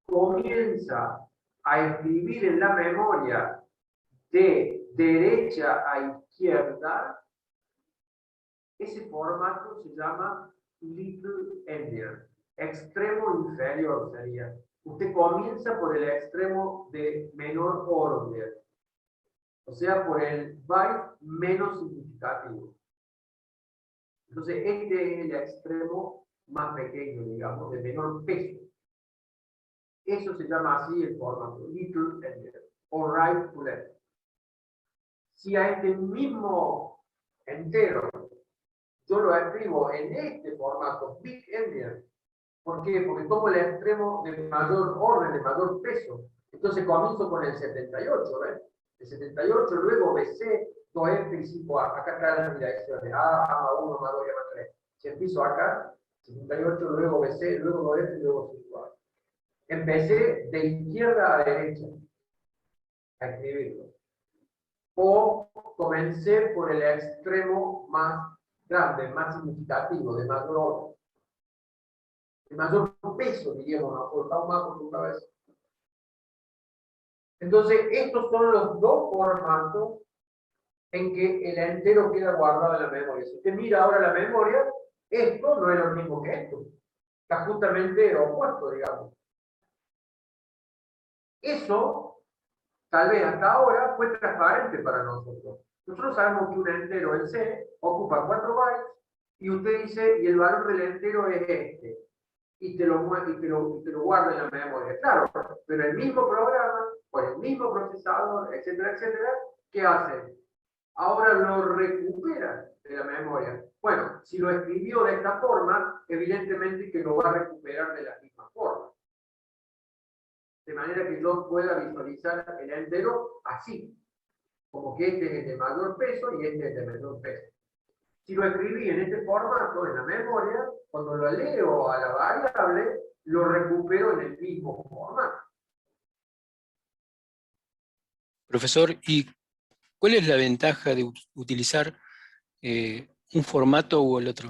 comienza a escribir en la memoria de derecha a izquierda, ese formato se llama little endian, extremo inferior sería. Usted comienza por el extremo de menor orden, o sea, por el byte menos significativo. Entonces, este es el extremo más pequeño, digamos, de menor peso. Eso se llama así el formato, little endian, o right to left. Si a este mismo entero yo lo escribo en este formato, big endian, ¿por qué? Porque tomo el extremo de mayor orden, de mayor peso. Entonces comienzo con el 78, ¿ves? El 78, luego BC, 2F y 5A. Acá están las direcciones, A, A1, A2 y A3. Si empiezo acá, 78, luego BC, luego 2F y luego 5A. Empecé de izquierda a derecha a escribirlo. O comencé por el extremo más grande, más significativo, de mayor orden. De mayor peso, diríamos, ¿no? Aún más por una vez. Entonces, estos son los dos formatos en que el entero queda guardado en la memoria. Si usted mira ahora la memoria, esto no es lo mismo que esto. Está justamente opuesto, digamos. Eso, tal vez hasta ahora, fue transparente para nosotros. Nosotros sabemos que un entero en C ocupa 4 bytes y usted dice, y el valor del entero es este. Y te lo guarda en la memoria. Claro, pero el mismo programa, con el mismo procesador, etcétera, etcétera, ¿qué hace? Ahora lo recupera de la memoria. Bueno, si lo escribió de esta forma, evidentemente que lo va a recuperar de la misma forma. De manera que yo pueda visualizar el entero así. Como que este es de mayor peso y este es de menor peso. Si lo escribí en este formato, en la memoria, cuando lo leo a la variable, lo recupero en el mismo formato. Profesor, ¿y cuál es la ventaja de utilizar un formato u el otro?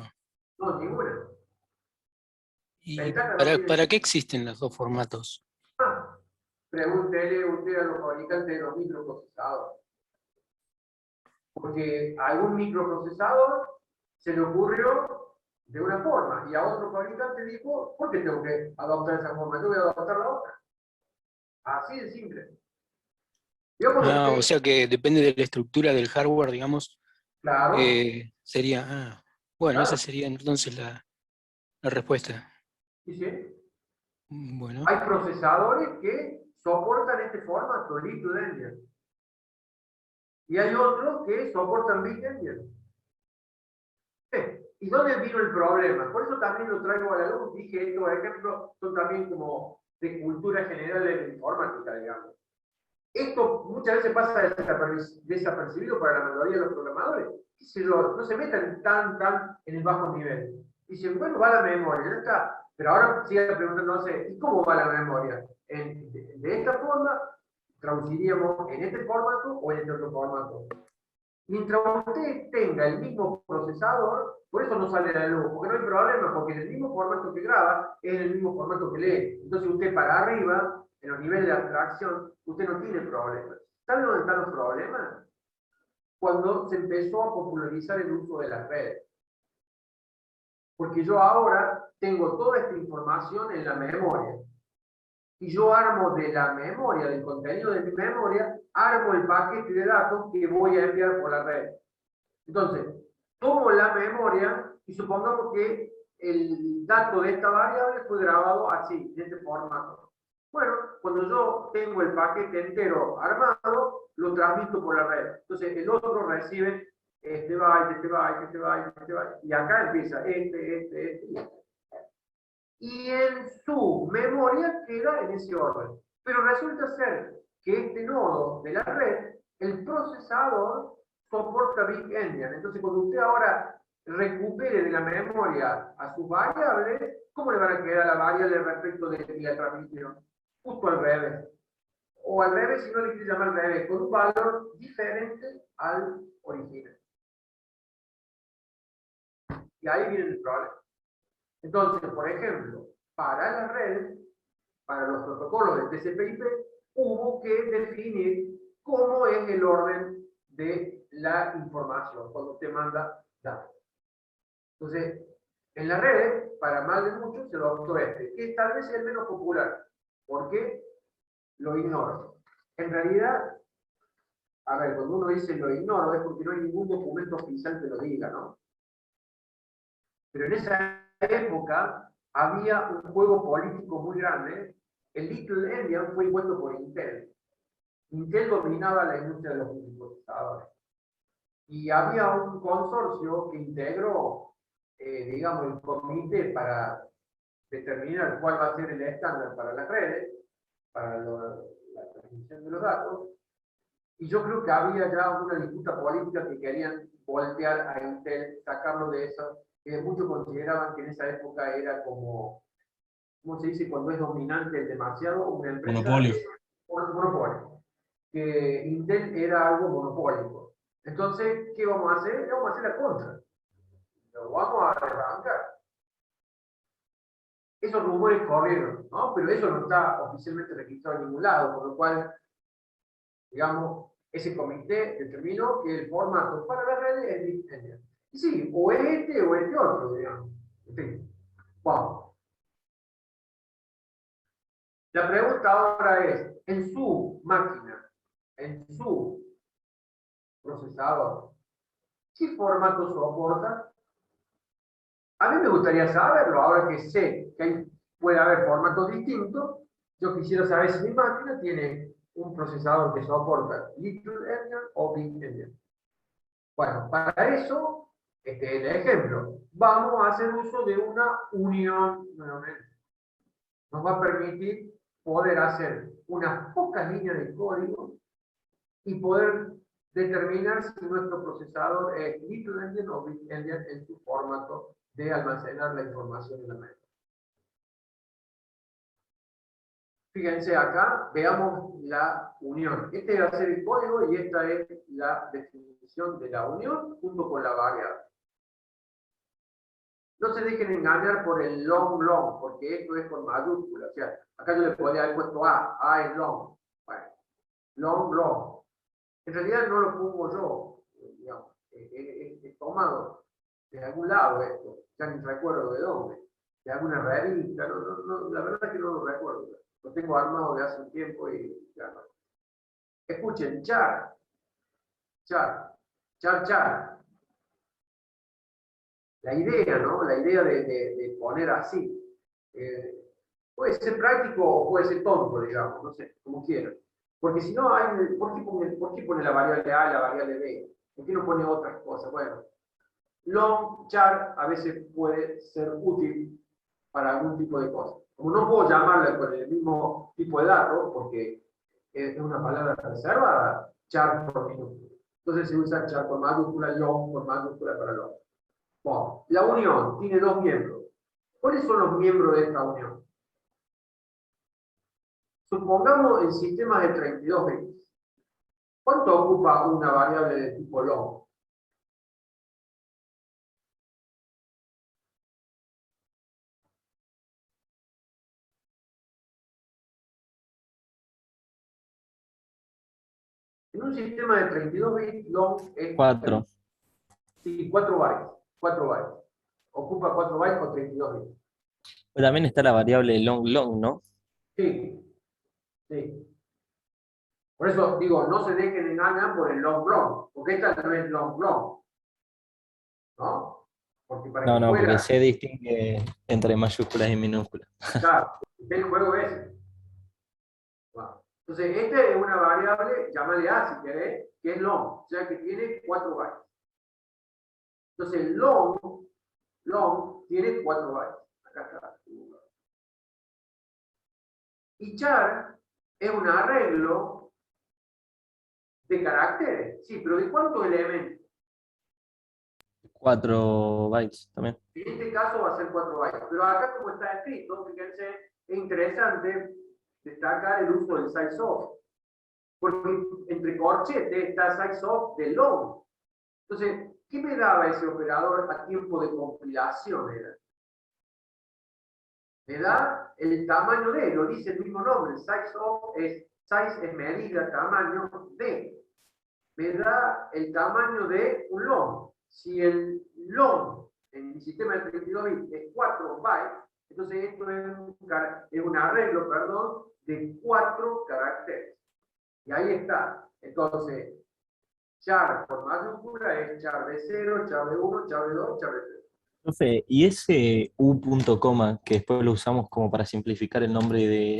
No, ninguna. ¿Y Ventaja no para tiene- qué existen los dos formatos? Pregúntele usted a los fabricantes de los microprocesadores. Porque a algún microprocesador se le ocurrió de una forma y a otro fabricante dijo, ¿por qué tengo que adoptar esa forma? Yo voy a adoptar la otra. Así de simple. Digamos Ah, que, o sea que depende de la estructura del hardware, digamos, claro, sería, bueno, esa claro, sería entonces la respuesta. sí, sí. Bueno, Hay procesadores que soportan este formato, Little Endian. Y hay otros que soportan Big Endian. ¿Y dónde vino el problema? Por eso también lo traigo a la luz. Dije, estos ejemplos son también como de cultura general de la informática, digamos. Esto muchas veces pasa desapercibido para la mayoría de los programadores. No se metan tan en el bajo nivel. Dicen, bueno, va la memoria, ya está. Pero ahora sigue preguntándose, ¿y cómo va la memoria? De esta forma, traduciríamos en este formato o en este otro formato. Mientras usted tenga el mismo procesador, por eso no sale a la luz, porque no hay problema, porque en el mismo formato que graba es el mismo formato que lee. Entonces usted para arriba, en los niveles de abstracción, usted no tiene problemas. ¿Sabe dónde están los problemas? Cuando se empezó a popularizar el uso de las redes. Porque yo ahora tengo toda esta información en la memoria. Y yo armo de la memoria, del contenido de mi memoria, armo el paquete de datos que voy a enviar por la red. Entonces, tomo la memoria y supongamos que el dato de esta variable fue grabado así, de este formato. Bueno, cuando yo tengo el paquete entero armado, lo transmito por la red. Entonces, el otro recibe este byte, este byte, este byte, este byte, y acá empieza este. Y en su memoria queda en ese orden. Pero resulta ser que este nodo de la red, el procesador, soporta Big Endian. Entonces, cuando usted ahora recupere de la memoria a sus variables, ¿cómo le van a quedar a la variable respecto de que la transmitieron? Justo al revés. O al revés, si no le quiere llamar al revés, con un valor diferente al original. Y ahí viene el problema. Entonces, por ejemplo, para las redes, para los protocolos de TCP/IP, hubo que definir cómo es el orden de la información cuando usted manda datos. Entonces, en las redes, para más de muchos, se lo adoptó este, que tal vez es el menos popular. ¿Por qué? Lo ignoro. En realidad, a ver, cuando uno dice lo ignoro, es porque no hay ningún documento oficial que lo diga, ¿no? Pero en esa época había un juego político muy grande. El Little Endian fue impuesto por Intel. Intel dominaba la industria de los microprocesadores. Y había un consorcio que integró, digamos, el comité para determinar cuál va a ser el estándar para las redes, para la transmisión de los datos. Y yo creo que había ya una disputa política que querían voltear a Intel, sacarlo de eso, que muchos consideraban que en esa época era como, ¿cómo se dice? Cuando es dominante demasiado una empresa. Monopolio. Un monopolio. Que Intel era algo monopólico. Entonces, ¿qué vamos a hacer? Vamos a hacer la contra. Lo vamos a arrancar. Esos rumores corrieron, ¿no? Pero eso no está oficialmente registrado en ningún lado, por lo cual, digamos, ese comité determinó que el formato para las redes es diferente. Y sí, o es este o este otro, digamos. En fin. Wow. La pregunta ahora es, en su máquina, en su procesador, ¿qué formato soporta? A mí me gustaría saberlo, ahora que sé que puede haber formatos distintos, yo quisiera saber si mi máquina tiene un procesador que soporta Little Endian o Big Endian. Bueno, para eso, este es el ejemplo. Vamos a hacer uso de una unión nuevamente. Nos va a permitir poder hacer unas pocas líneas de código y poder determinar si nuestro procesador es Little Endian o Big Endian en su formato de almacenar la información en la memoria. Fíjense acá, veamos la unión. Este va a ser el código y esta es la definición de la unión junto con la variable. No se dejen engañar por el long, long, porque esto es con mayúscula. O sea, acá yo le podría haber puesto A es long. Bueno, long, long. En realidad no lo pongo yo, digamos. Es tomado de algún lado esto. Ya ni recuerdo de dónde. De alguna revista. La verdad es que no lo recuerdo. Lo tengo armado de hace un tiempo y ya no. Escuchen, char, char, char, char. La idea, ¿no? La idea de poner así. Puede ser práctico o puede ser tonto, digamos, no sé, como quieran. Porque si no, ¿por qué pone la variable A y la variable B? ¿Por qué no pone otras cosas? Bueno, long, char a veces puede ser útil para algún tipo de cosa. Como no puedo llamarla con el mismo tipo de datos, porque es una palabra reservada, char por minúscula. Entonces se usa char por mayúscula, long por mayúscula para long. Bueno, la unión tiene dos miembros. ¿Cuáles son los miembros de esta unión? Supongamos en sistemas de 32 bits. ¿Cuánto ocupa una variable de tipo long? En un sistema de 32 bits, long es 4. Sí, 4 bytes. 4 bytes. Ocupa 4 bytes o 32 bits. Pero también está la variable long, long, ¿no? Sí, sí. Por eso digo, no se dejen engañar por el long long, porque esta no es long long, ¿no? Porque para No, que no, porque pueda, se distingue entre mayúsculas y minúsculas. claro, el juego ese. Wow. Entonces, esta es una variable, llámale A si querés, que es long, o sea que tiene 4 bytes. Entonces, long tiene 4 bytes. Acá está. Y char es un arreglo de caracteres. Sí, pero ¿de cuántos elementos? 4 bytes también. En este caso va a ser 4 bytes. Pero acá como está escrito, fíjense, es interesante destacar el uso del size of. Porque entre corchetes está size of de long. Entonces, ¿qué me daba ese operador a tiempo de compilación? Me da el tamaño de, lo dice el mismo nombre, size es medida, tamaño de. Me da el tamaño de un long. Si el long en mi sistema de 32 bits es 4 bytes, entonces esto es un arreglo, perdón, de 4 caracteres. Y ahí está. Entonces, char por mayúscula es char de 0, char de 1, char de 2, char de 3. Profe, ¿y ese U punto coma, que después lo usamos como para simplificar el nombre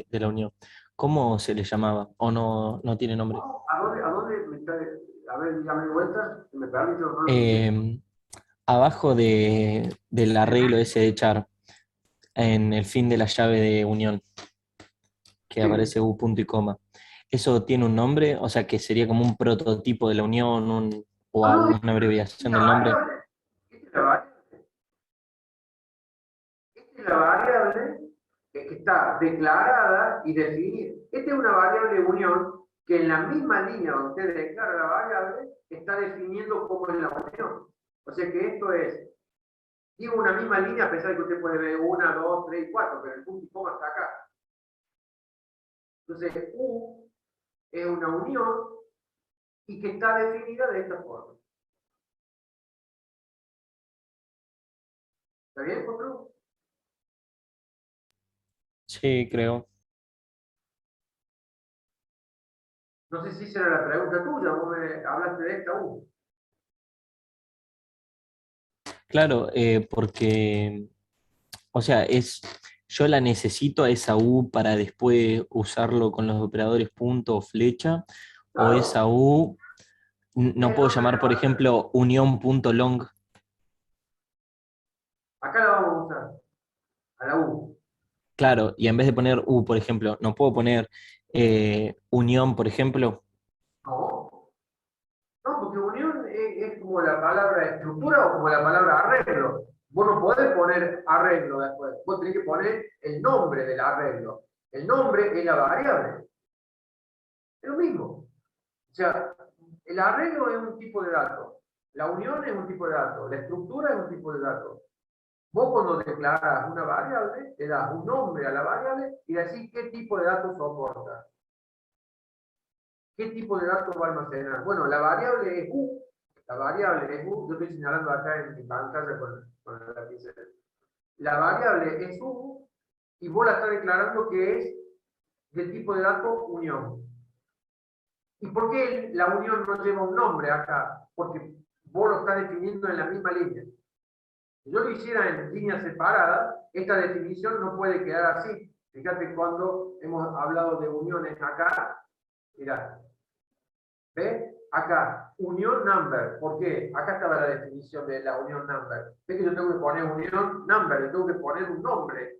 de la unión, cómo se le llamaba? ¿O no tiene nombre? ¿A dónde me está? A ver, dígame de vuelta, que me perdí, yo no lo entiendo. Eh, Abajo del arreglo ese de char, en el fin de la llave de unión, que Sí. aparece U punto y coma. ¿Eso tiene un nombre? O sea, que sería como un prototipo de la unión o No, no, una abreviación la del nombre. variable. Esta es la variable. Esta es la variable que está declarada y definida. Esta es una variable unión que en la misma línea donde usted declara la variable está definiendo cómo es la unión. O sea que esto es, digo una misma línea a pesar de que usted puede ver 1, 2, 3 y 4, pero el punto y coma está acá. Entonces, U es una unión y que está definida de esta forma. ¿Está bien, Potro? Sí, creo. No sé si esa era la pregunta tuya, vos me hablaste de esta U. Claro, porque, o sea, yo la necesito a esa U para después usarlo con los operadores punto o flecha, o Claro, esa U no es puedo donde llamar, la por vas a ver. ejemplo, unión punto long. Acá la vamos a usar, a la U. Claro, y en vez de poner U, por ejemplo, no puedo poner unión, por ejemplo. No, no, porque unión es como la palabra estructura o como la palabra arreglo. Vos no podés poner arreglo después, vos tenés que poner el nombre del arreglo. El nombre es la variable. Es lo mismo. O sea, el arreglo es un tipo de dato, la unión es un tipo de dato, la estructura es un tipo de dato. Vos cuando declaras una variable, le das un nombre a la variable y decís qué tipo de datos soporta. ¿Qué tipo de datos va a almacenar? Bueno, la variable es U. La variable es U. Yo estoy señalando acá en mi pantalla con el lapicero. La variable es U y vos la estás declarando que es del tipo de dato unión. ¿Y por qué la unión no lleva un nombre acá? Porque vos lo estás definiendo en la misma línea. Si yo lo hiciera en líneas separadas, esta definición no puede quedar así. Fíjate cuando hemos hablado de uniones acá, mirá, ¿ves? Acá, unión number. ¿Por qué? Acá estaba la definición de la unión number. ¿Ves que yo tengo que poner unión number? Yo tengo que poner un nombre.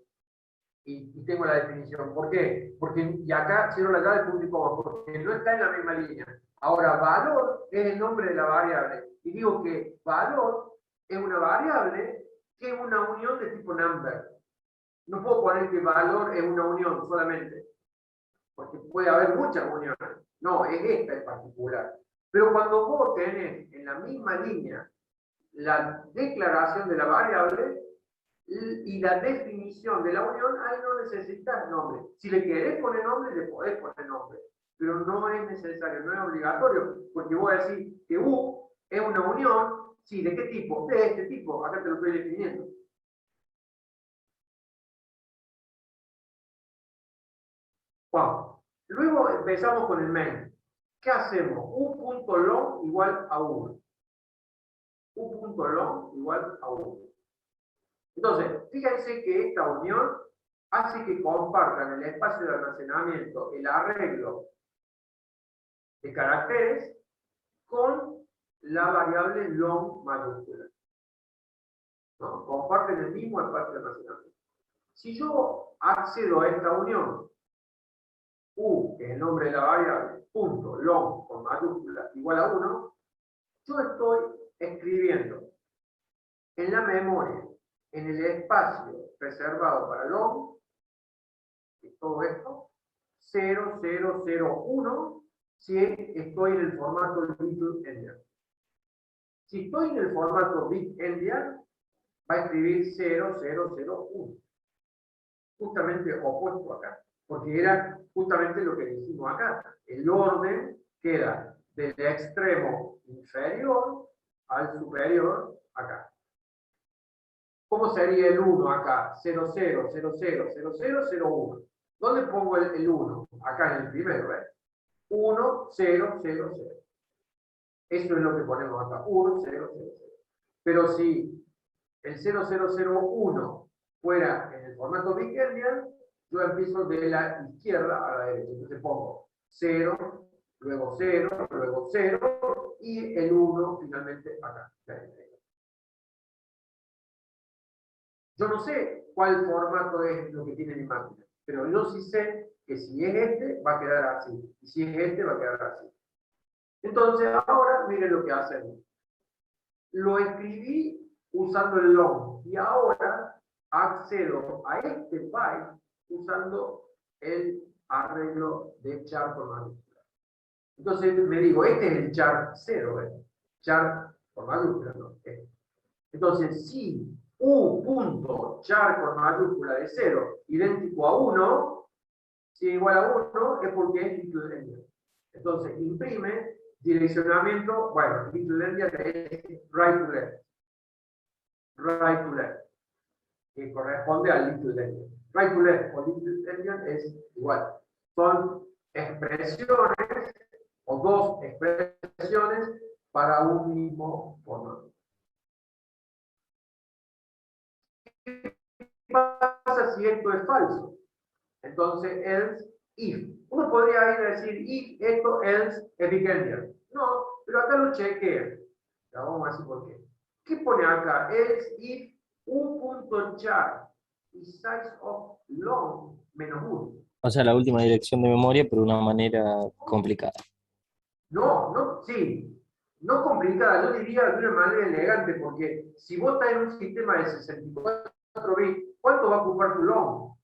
Y tengo la definición. ¿Por qué? Porque, y acá cierro la llave punto y coma, porque no está en la misma línea. Ahora, valor es el nombre de la variable. Y digo que valor es una variable que es una unión de tipo number. No puedo poner que valor es una unión solamente, porque puede haber muchas uniones. No, es esta en particular. Pero cuando vos tenés en la misma línea la declaración de la variable y la definición de la unión, ahí no necesitas nombre. Si le querés poner nombre, le podés poner nombre. Pero no es necesario, no es obligatorio, porque vos decís que U es una unión, sí, ¿de qué tipo? De este tipo, acá te lo estoy definiendo. Wow. Luego empezamos con el main. ¿Qué hacemos? U.long igual a 1. U.long igual a 1. Entonces, fíjense que esta unión hace que compartan el espacio de almacenamiento, el arreglo de caracteres con la variable long mayúscula. ¿No? Comparten el mismo espacio de almacenamiento. Si yo accedo a esta unión, U, que es el nombre de la variable, punto, long con mayúscula igual a 1, yo estoy escribiendo en la memoria, en el espacio reservado para long, que es todo esto, 0001, si estoy en el formato little endian. Si estoy en el formato big endian, va a escribir 0001. Justamente opuesto acá, porque era justamente lo que dijimos acá. El orden queda del extremo inferior al superior acá. ¿Cómo sería el 1 acá? 00000001. ¿Dónde pongo el 1? Acá en el primero, ¿ves? 1, 0, 0, 0. Eso es lo que ponemos acá. 1, 0, 0, 0. Pero si el 0001 fuera en el formato big endian, yo empiezo de la izquierda a la derecha. Entonces pongo 0, luego 0, luego 0 y el 1 finalmente acá. Yo no sé cuál formato es lo que tiene mi máquina, pero yo sí sé que si es este, va a quedar así. Y si es este, va a quedar así. Entonces, ahora miren lo que hacemos. Lo escribí usando el long y ahora accedo a este byte usando el arreglo de char por mayúscula. Entonces me digo, este es el char 0, char por mayúscula, ¿no? Entonces, si u.char por mayúscula de 0 idéntico a 1, si es igual a 1 es porque es little endian. Entonces, imprime direccionamiento, bueno, little endian es right to left. Right to left, que corresponde al little endian. Right to left o little endian es igual. Son expresiones o dos expresiones para un mismo formato. ¿Qué pasa si esto es falso? Entonces, else, if. Uno podría ir a decir if, esto, else, es big endian. No, pero acá lo chequea. Ya vamos a decir por qué. ¿Qué pone acá? Else, if, u.char y size of long menos 1. O sea, la última dirección de memoria, pero de una manera complicada. No, sí. No complicada, yo diría de una manera elegante, porque si vos estás en un sistema de 64 bits, ¿cuánto va a ocupar tu long?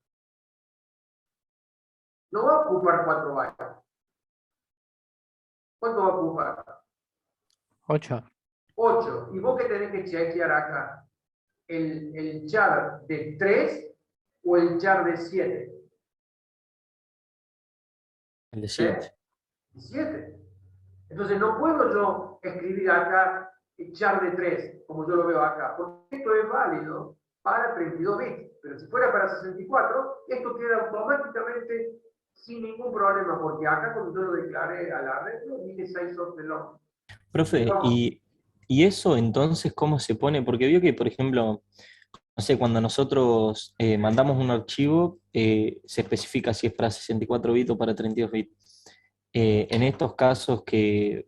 No va a ocupar 4 bytes. ¿Cuánto va a ocupar? 8. 8. ¿Y vos qué tenés que chequear acá? el char de 3 o el char de 7. El de 7. 7. Entonces no puedo yo escribir acá el char de 3, como yo lo veo acá, porque esto es válido para 32 bits, pero si fuera para 64, esto queda automáticamente sin ningún problema, porque acá cuando yo lo declaré al arreglo, dije size of the long. Profe, ¿y eso entonces cómo se pone? Porque vio que, por ejemplo, no sé, cuando nosotros mandamos un archivo, se especifica si es para 64 bits o para 32 bits. En estos casos que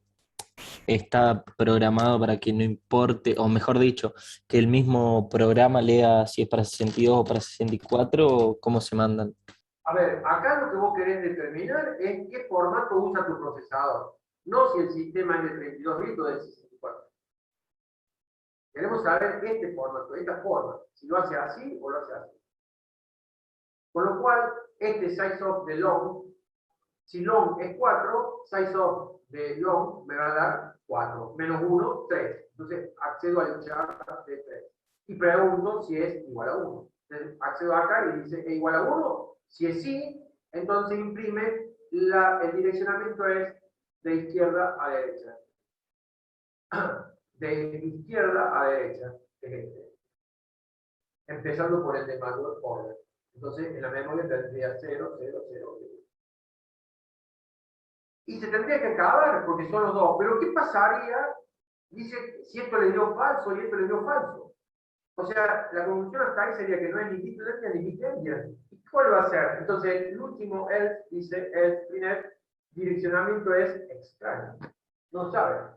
está programado para que no importe, o mejor dicho, que el mismo programa lea si es para 62 o para 64, ¿cómo se mandan? A ver, acá lo que vos querés determinar es qué formato usa tu procesador, no si el sistema es de 32 bits o de 64. Queremos saber este formato, esta forma, si lo hace así o lo hace así. Con lo cual, este size of de long, si long es 4, size of de long me va a dar 4, menos 1, 3. Entonces accedo al char de 3. Y pregunto si es igual a 1. Entonces accedo acá y dice, ¿es igual a 1? Si es sí, entonces imprime, el direccionamiento es de izquierda a derecha. De izquierda a derecha, es este. Empezando por el de mayor orden. Entonces en la memoria tendría 0, 0, 0, 0. Y se tendría que acabar porque son los dos. Pero ¿qué pasaría? Dice, si esto le dio falso y esto le dio falso. O sea, la conclusión hasta ahí sería que no es ni bit endian ni bit endian. ¿Y cuál va a ser? Entonces, el último else dice, else printf, direccionamiento es extraño. No sabe.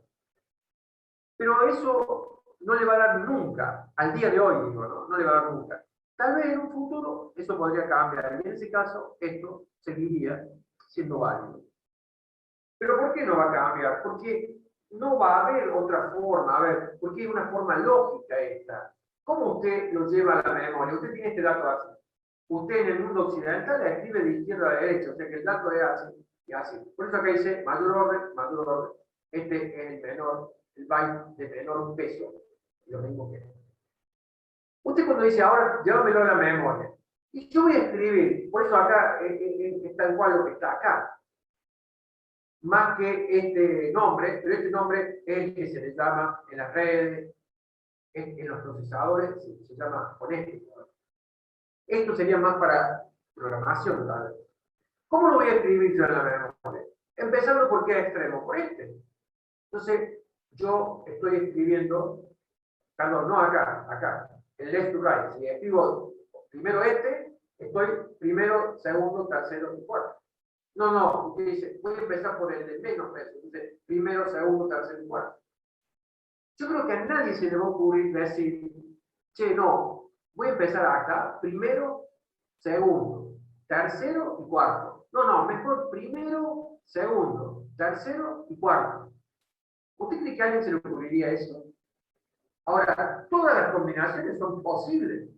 Pero eso no le va a dar nunca, al día de hoy, digo, ¿no? No le va a dar nunca. Tal vez en un futuro eso podría cambiar. Y en ese caso, esto seguiría siendo válido. Pero ¿por qué no va a cambiar? Porque no va a haber otra forma. A ver, porque es una forma lógica esta. ¿Cómo usted lo lleva a la memoria? Usted tiene este dato así. Usted en el mundo occidental la escribe de izquierda a derecha, o sea que el dato es así y así. Por eso acá dice mayor orden, mayor orden. Este es el menor, el byte de menor peso. Lo mismo que usted cuando dice ahora, llévamelo a la memoria. Y yo voy a escribir, por eso acá es tal cual lo que está acá. Más que este nombre, pero este nombre es el que se le llama en las redes, en los procesadores, se llama fonético. Esto sería más para programación, ¿vale? ¿Cómo lo voy a escribir yo en la memoria? Empezando por qué extremo, por este. Entonces, yo estoy escribiendo, perdón, no acá, acá, el left to right. Si escribo primero este, estoy primero, segundo, tercero y cuarto. No, usted dice, voy a empezar por el de menos peso. Entonces, primero, segundo, tercero y cuarto. Yo creo que a nadie se le va a ocurrir decir, che, no, voy a empezar acá, primero, segundo, tercero y cuarto. No, mejor primero, segundo, tercero y cuarto. ¿Usted cree que a alguien se le ocurriría eso? Ahora, todas las combinaciones son posibles.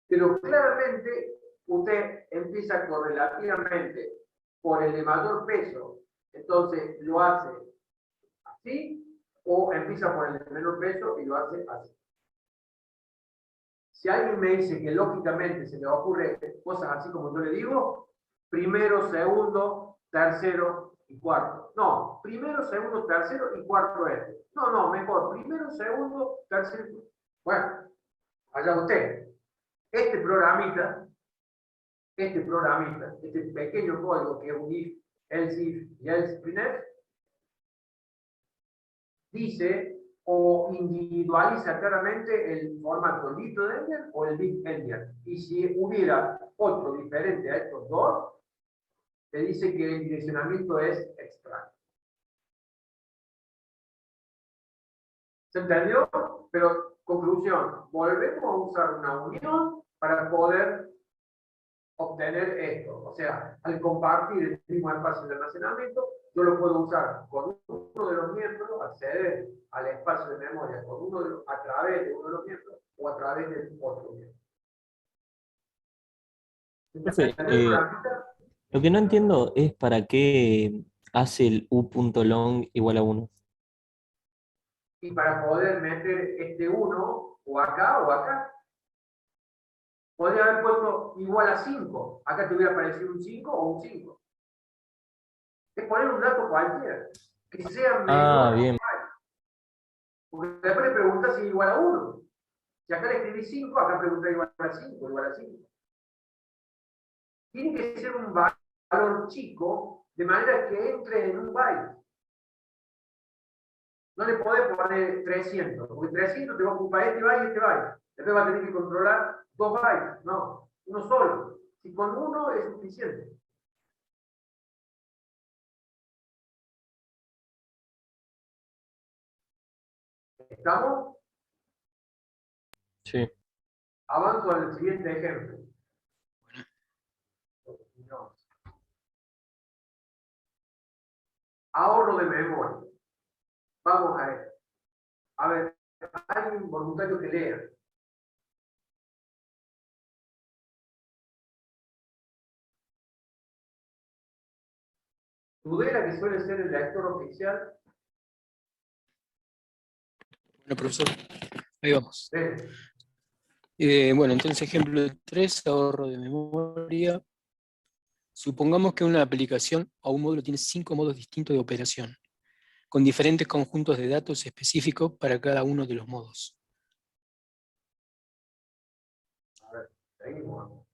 Pero claramente usted empieza correlativamente por el de mayor peso, entonces lo hace así, o empieza por el de menor peso y lo hace así. Si alguien me dice que lógicamente se le ocurre cosas así como yo le digo, primero, segundo, tercero y cuarto. No, primero, segundo, tercero y cuarto este. No, mejor, primero, segundo, tercero y cuarto. Bueno, allá usted. Este programita, este pequeño código que es un if, else if y else printf, dice o individualiza claramente el formato little endian o el big endian. Y si hubiera otro diferente a estos dos, te dice que el direccionamiento es extraño. ¿Se entendió? Pero, conclusión, volvemos a usar una unión para poder obtener esto. O sea, al compartir el mismo espacio de almacenamiento, yo lo puedo usar con uno de los miembros, acceder al espacio de memoria con a través de uno de los miembros o a través del otro miembro. Profe, lo que no entiendo es para qué hace el u.long igual a 1. y para poder meter este 1 o acá o acá. Podría haber puesto igual a 5. Acá te hubiera aparecido un 5 o un 5. Es poner un dato cualquiera, que sea menor. Bien. Porque después le preguntas si es igual a 1. Si acá le escribí 5, acá pregunta igual a 5, igual a 5. Tiene que ser un valor chico, de manera que entre en un byte. No le podés poner 300, porque 300 te va a ocupar este byte y este byte. Después va a tener que controlar 2 bytes. No, uno solo. Si con uno es suficiente. ¿Estamos? Sí. Avanzo al siguiente ejemplo. No. Ahorro de memoria. Vamos a ver. A ver, hay un voluntario que lea. Tudela, que suele ser el lector oficial. Bueno, profesor, ahí vamos. Lee. Bueno, entonces ejemplo 3, ahorro de memoria. Supongamos que una aplicación o un módulo tiene 5 modos distintos de operación, con diferentes conjuntos de datos específicos para cada uno de los modos. A ver, seguimos.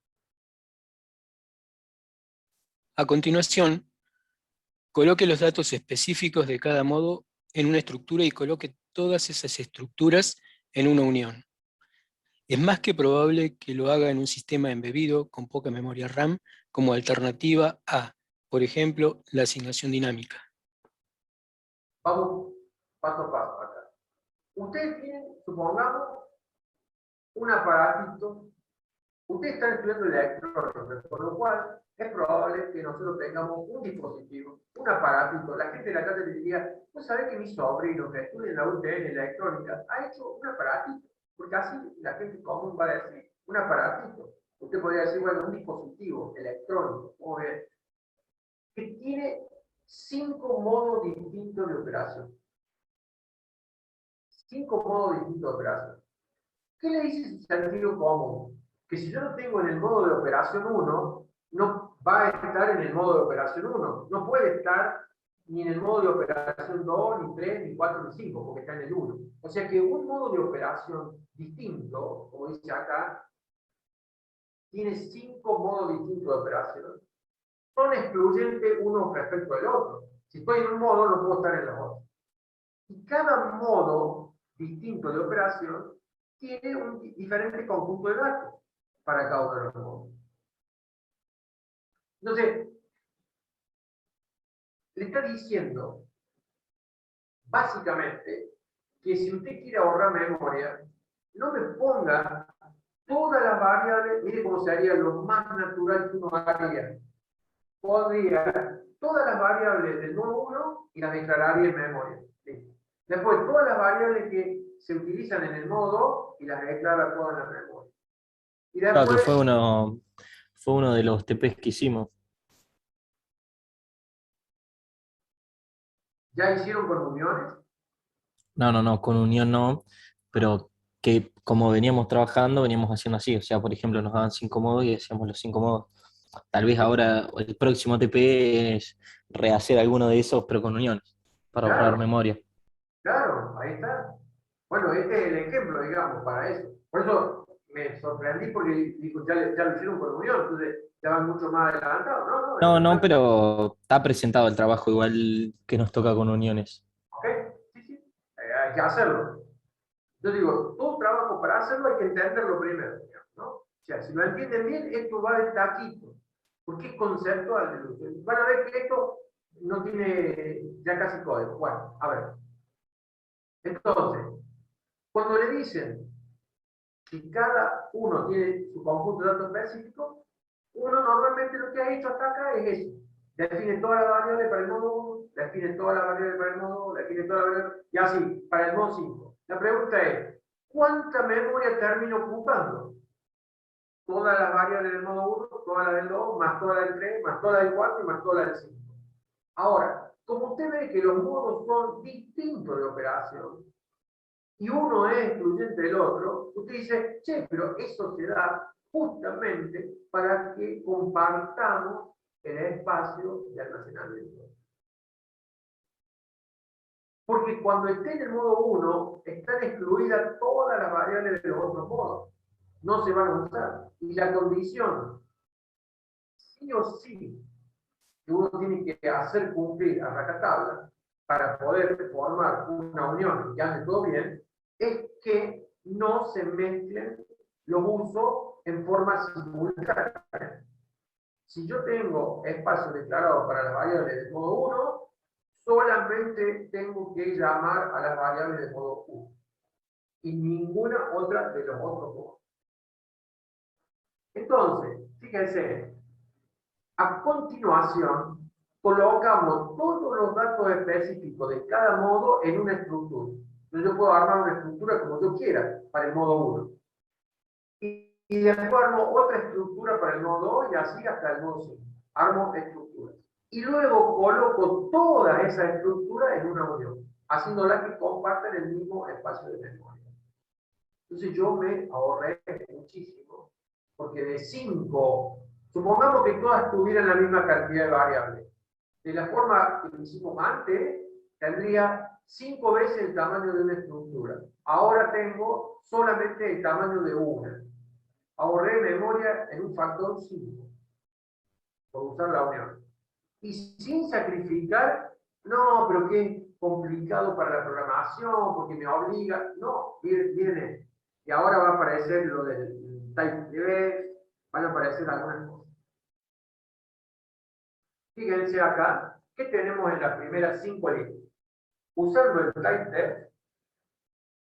A continuación, coloque los datos específicos de cada modo en una estructura y coloque todas esas estructuras en una unión. Es más que probable que lo haga en un sistema embebido con poca memoria RAM como alternativa a, por ejemplo, la asignación dinámica. Vamos paso a paso acá. Ustedes tienen, supongamos, un aparatito. Ustedes están estudiando electrónica, con lo cual es probable que nosotros tengamos un dispositivo, un aparatito. La gente de la casa le diría, ¿no sabe que mi sobrino que estudia en la UTN en electrónica ha hecho un aparatito? Porque así la gente común va a decir, un aparatito. Usted podría decir, bueno, un dispositivo electrónico, como es, que tiene 5 modos distintos de operación. 5 modos distintos de operación. ¿Qué le dice ese sentido común? Que si yo lo tengo en el modo de operación 1, no va a estar en el modo de operación 1. No puede estar ni en el modo de operación 2, ni 3, ni 4, ni 5, porque está en el 1. O sea que un modo de operación distinto, como dice acá, tiene 5 modos distintos de operación. Son excluyentes uno respecto al otro. Si estoy en un modo, no puedo estar en el otro. Y cada modo distinto de operación tiene un diferente conjunto de datos para cada uno de los modos. Entonces, le está diciendo, básicamente, que si usted quiere ahorrar memoria, no me ponga todas las variables, mire cómo sería lo más natural que uno haría. Podría todas las variables del nodo 1 y las declararía en memoria. ¿Sí? Después, todas las variables que se utilizan en el modo 2 y las declara todas en la memoria. Y Claro, después, que fue uno de los TPs que hicimos. ¿ya hicieron con uniones? No, con unión no, pero que como veníamos trabajando, veníamos haciendo así. O sea, por ejemplo, nos daban 5 modos y hacíamos los 5 modos. Tal vez ahora el próximo TP es rehacer alguno de esos, pero con uniones, para ahorrar Claro, memoria. claro, ahí está. Bueno, este es el ejemplo, digamos, para eso. Por eso me sorprendí porque dijo, ya lo hicieron con unión, entonces ya van mucho más adelantados. No, en No, realidad, pero está presentado el trabajo igual que nos toca con uniones. ok, sí, sí, hay que hacerlo. Yo digo, todo trabajo para hacerlo hay que entenderlo primero, digamos, ¿no? O sea, si lo entienden bien, esto va de taquito, porque es conceptual. Van a ver que esto no tiene ya casi código. Bueno, a ver. Entonces, cuando le dicen que cada uno tiene su conjunto de datos específicos, uno normalmente lo que ha hecho hasta acá es eso. Define toda la variable para el modo 1, define toda la variable para el modo 2, define toda la variable, y así, para el modo 5. La pregunta es, ¿cuánta memoria termino ocupando? Todas las variables del modo 1, todas las del 2, más todas las del 3, más todas las del 4 y más todas las del 5. Ahora, como usted ve que los modos son distintos de operación, y uno es excluyente del otro, usted dice, che, pero eso se da justamente para que compartamos el espacio de almacenamiento. Porque cuando esté en el modo 1, están excluidas todas las variables de los otros modos. No se van a usar. Y la condición, sí o sí, que uno tiene que hacer cumplir a rajatabla para poder formar una unión y que ande todo bien, es que no se mezclen los usos en forma simultánea. Si yo tengo espacio declarado para las variables de modo 1, solamente tengo que llamar a las variables de modo 1 y ninguna otra de los otros modos. Entonces, fíjense, a continuación colocamos todos los datos específicos de cada modo en una estructura. Entonces yo puedo armar una estructura como yo quiera para el modo 1. Y después armo otra estructura para el modo 2 y así hasta el modo 5. Armo estructuras. Y luego coloco todas esas estructuras en una unión, haciéndolas que comparten el mismo espacio de memoria. Entonces yo me ahorré muchísimo, porque de 5, supongamos que todas tuvieran la misma cantidad de variables. De la forma que lo hicimos antes, tendría 5 veces el tamaño de una estructura. Ahora tengo solamente el tamaño de una. Ahorré memoria en un factor 5, por usar la unión. Y sin sacrificar, no, pero qué complicado para la programación, porque me obliga. No, viene. Y ahora va a aparecer lo del type level, van a aparecer algunas cosas. Fíjense acá, ¿qué tenemos en las primeras 5 líneas? Usando el type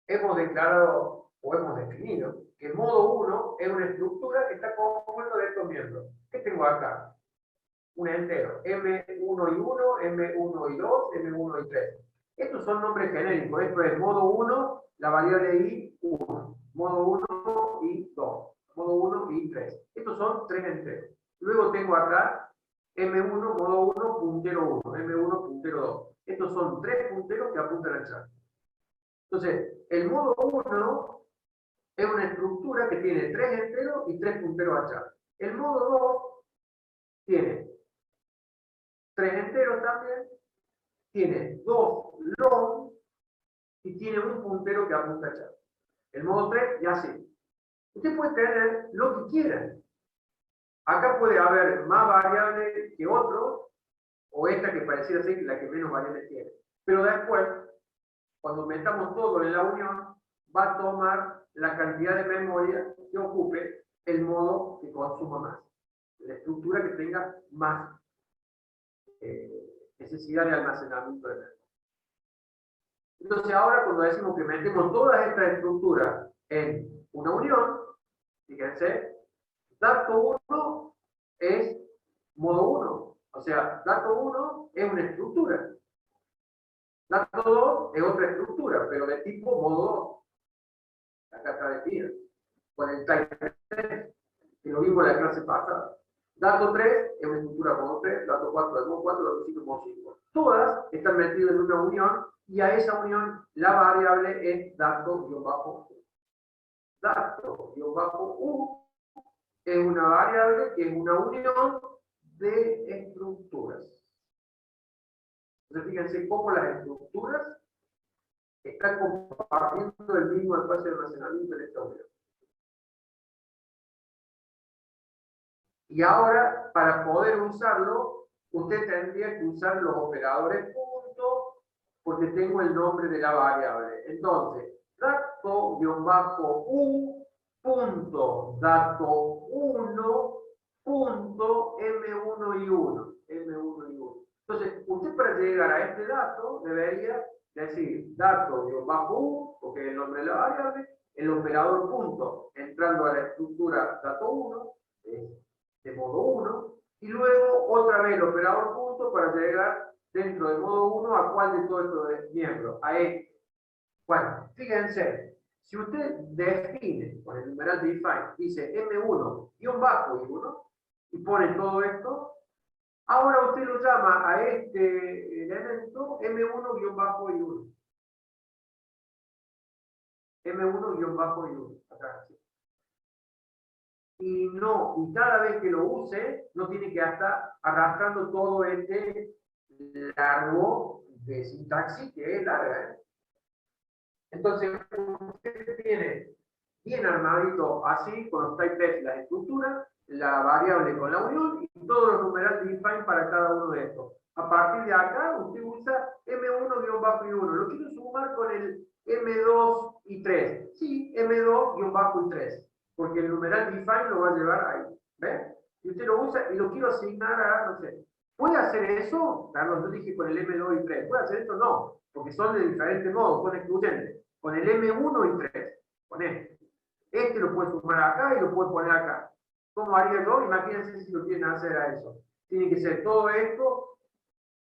hemos declarado o hemos definido que el modo 1 es una estructura que está compuesta de estos miembros. ¿Qué tengo acá? Un entero, M1 y 1, M1 y 2, M1 y 3. Estos son nombres genéricos. Esto es modo 1, la variable I, 1. Modo 1 y 2. Modo 1 y 3. Estos son 3 enteros. Luego tengo acá M1, modo 1, puntero 1. M1, puntero 2. Estos son 3 punteros que apuntan al chat. Entonces, el modo 1 es una estructura que tiene 3 enteros y 3 punteros al chat. El modo 2 tiene 3 enteros también, tiene 2 long y tiene un puntero que apunta al chat. El modo 3 y así. Usted puede tener lo que quiera. Acá puede haber más variables que otros, o esta que pareciera ser la que menos variables tiene. Pero después, cuando metamos todo en la unión, va a tomar la cantidad de memoria que ocupe el modo que consuma más. La estructura que tenga más necesidad de almacenamiento de memoria. Entonces ahora cuando decimos que metemos todas estas estructuras en una unión, fíjense, dato 1 es modo 1. O sea, dato 1 es una estructura. Dato 2 es otra estructura, pero de tipo modo 2. Acá está definida. Con el type 3, que lo vimos en la clase pasada. Dato 3 es una estructura modo 3, dato 4 es modo 4, dato 5 es modo 5. Todas están metidas en una unión y a esa unión la variable es dato-u. Dato-u es una variable que es una unión de estructuras. Entonces fíjense cómo las estructuras están compartiendo el mismo espacio de almacenamiento en esta unión. Y ahora, para poder usarlo, usted tendría que usar los operadores punto, porque tengo el nombre de la variable. Entonces, dato-u punto dato 1 punto M1 y 1. M1 y 1. Entonces, usted para llegar a este dato debería decir dato-u, porque es el nombre de la variable, el operador punto, entrando a la estructura dato 1, de modo 1, y luego otra vez el operador punto para llegar dentro del modo 1 a cuál de todos estos miembros, a este. Bueno, fíjense, si usted define con el numeral define, dice M1 guión bajo y 1, y pone todo esto, ahora usted lo llama a este elemento M1 guión bajo y 1. M1 guión bajo y 1. Acá, sí. Y cada vez que lo use, no tiene que estar arrastrando todo este largo de sintaxis que es larga, ¿eh? Entonces, usted tiene bien armadito así, con los type la estructura, la variable con la unión y todos los numerales define para cada uno de estos. A partir de acá, usted usa M1-y1. Lo quiero sumar con el M2 y 3. Sí, M2 y 3. Porque el numeral define lo va a llevar ahí. ¿Ven? Y usted lo usa y lo quiero asignar a, no sé. ¿Puede hacer eso? Carlos, yo dije con el M2 y 3. ¿Puede hacer eso? No. Porque son de diferentes modos, son excluyentes. Con el M1 y 3. Con este lo puede sumar acá y lo puede poner acá. ¿Cómo haría yo? Imagínense si lo quieren hacer a eso. Tiene que ser todo esto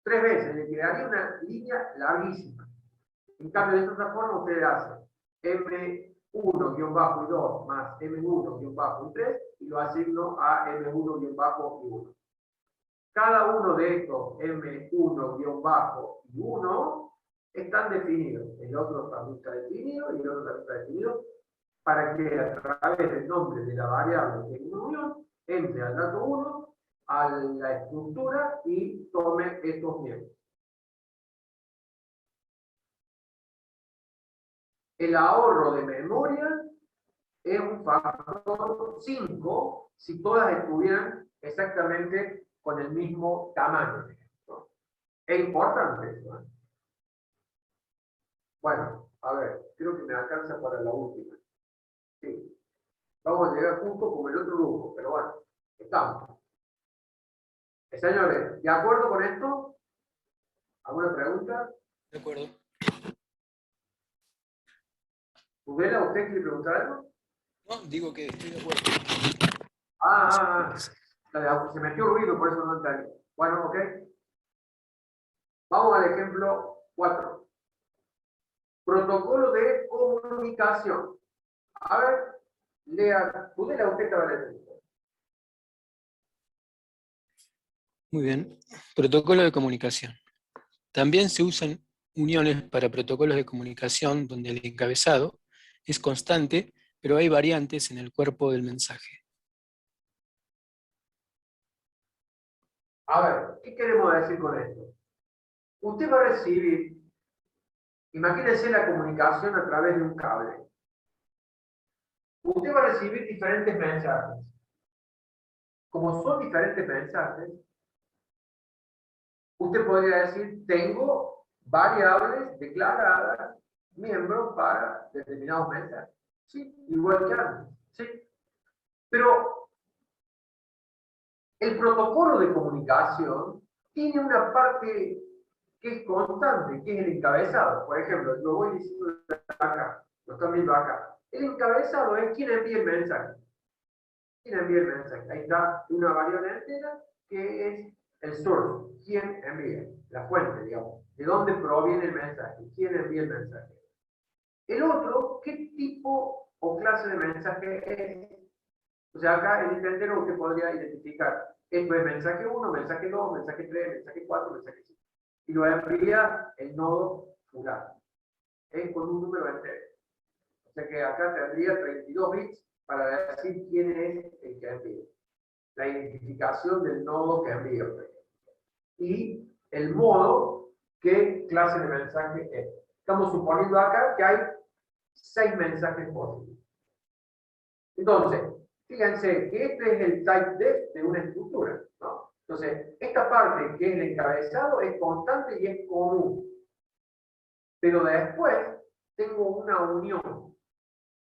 3 veces. Le quedaría una línea larguísima. En cambio, de esta otra forma, usted hace M1-y2 más M1-y3 y lo asigno a M1-y1. Cada uno de estos M1-y1 están definidos. El otro también está definido y el otro también está definido, para que a través del nombre de la variable en unión entre al dato 1, a la estructura y tome estos miembros. El ahorro de memoria es un factor 5 si todas estuvieran exactamente con el mismo tamaño. ¿No? Es importante eso, ¿eh? Bueno, a ver, creo que me alcanza para la última. Sí. Vamos a llegar juntos con el otro grupo, pero bueno, estamos. Señores, ¿de acuerdo con esto? ¿Alguna pregunta? De acuerdo. ¿Udela, usted quiere preguntar algo? No, digo que estoy de acuerdo. Se metió ruido, por eso no entendí. Bueno, ok. Vamos al ejemplo 4. Protocolo de comunicación. A ver, lea, Udela, usted estaba leyendo. Muy bien. Protocolo de comunicación. También se usan uniones para protocolos de comunicación donde el encabezado es constante, pero hay variantes en el cuerpo del mensaje. A ver, ¿qué queremos decir con esto? Usted va a recibir, imagínense la comunicación a través de un cable. Usted va a recibir diferentes mensajes. Como son diferentes mensajes, usted podría decir, tengo variables declaradas, miembros para determinados mensajes. Sí, igual que antes. Sí. Pero el protocolo de comunicación tiene una parte que es constante, que es el encabezado. Por ejemplo, lo voy diciendo acá, lo están viendo acá. El encabezado es quién envía el mensaje. ¿Quién envía el mensaje? Ahí está una variable entera que es el source. ¿Quién envía? La fuente, digamos. ¿De dónde proviene el mensaje? ¿Quién envía el mensaje? El otro, ¿qué tipo o clase de mensaje es? O sea, acá en este entero usted podría identificar, esto es mensaje 1, mensaje 2, mensaje 3, mensaje 4, mensaje 5. Y lo envía el nodo fulano. Es con un número entero. O sea que acá tendría 32 bits para decir quién es el que envía. La identificación del nodo que envía. Y el modo, qué clase de mensaje es. Estamos suponiendo acá que hay 6 mensajes posibles. Entonces, fíjense que este es el typedef de una estructura, ¿no? Entonces, esta parte que es el encabezado es constante y es común. Pero después tengo una unión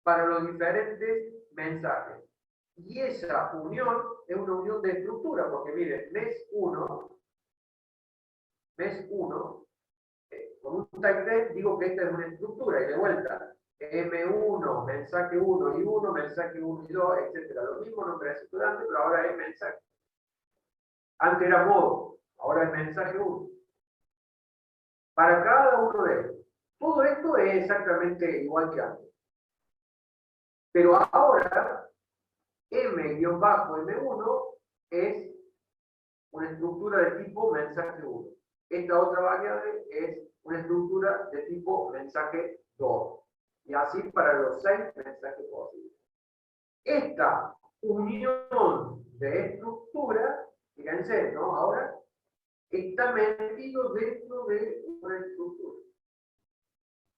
para los diferentes mensajes. Y esa unión es una unión de estructura, porque miren, mes 1, con un typedef digo que esta es una estructura, y de vuelta, M1, mensaje 1 y 1, mensaje 1 y 2, etc. Lo mismo nombre estructurante, pero ahora es mensaje. Antes era modo, ahora es mensaje 1. Para cada uno de ellos. Todo esto es exactamente igual que antes. Pero ahora, M-M1 es una estructura de tipo mensaje 1. Esta otra variable es una estructura de tipo mensaje 2. Y así para los 6 mensajes posibles. Esta unión de estructura, fíjense, ¿no? Ahora está metido dentro de una estructura.